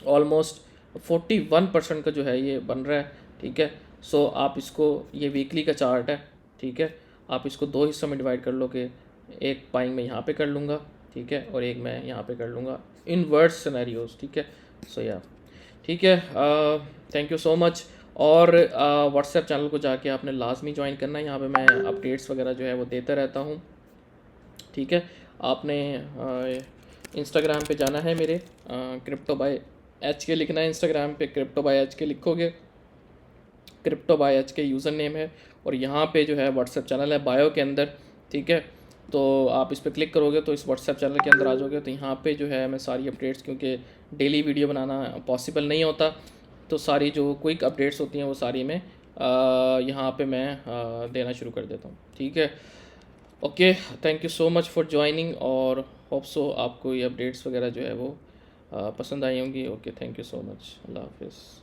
ऑलमोस्ट 41% का जो है ये बन रहा है, ठीक है। सो आप इसको, ये वीकली का चार्ट है, ठीक है, आप इसको दो हिस्सों में डिवाइड कर लो कि एक बाइंग में यहाँ पे कर लूँगा, ठीक है, और एक मैं यहाँ पे कर लूँगा, इनवर्स सिनेरियोज, ठीक है। सो या ठीक है, थैंक यू सो मच। और व्हाट्सएप चैनल को जाके आपने लाजमी ज्वाइन करना है, यहाँ पे मैं अपडेट्स वगैरह जो है वो देता रहता हूँ, ठीक है। आपने इंस्टाग्राम पे जाना है मेरे, क्रिप्टो बाय HK लिखना है इंस्टाग्राम पे, क्रिप्टो बाय HK लिखोगे, crypto by HK user name है, और यहाँ पे जो है व्हाट्सएप चैनल है बायो के अंदर, ठीक है। तो आप इस पर क्लिक करोगे तो इस व्हाट्सएप चैनल के अंदर आ जाओगे, तो यहाँ पे जो है मैं सारी अपडेट्स, क्योंकि डेली वीडियो बनाना पॉसिबल नहीं होता, तो सारी जो क्विक अपडेट्स होती हैं वो सारी मैं यहाँ पे मैं देना शुरू कर देता हूँ, ठीक है। Okay, thank you so much for joining, और होप सो आपको ये अपडेट्स वगैरह जो है वो पसंद आई होंगी। Okay, thank you so much, अल्लाह हाफिज़।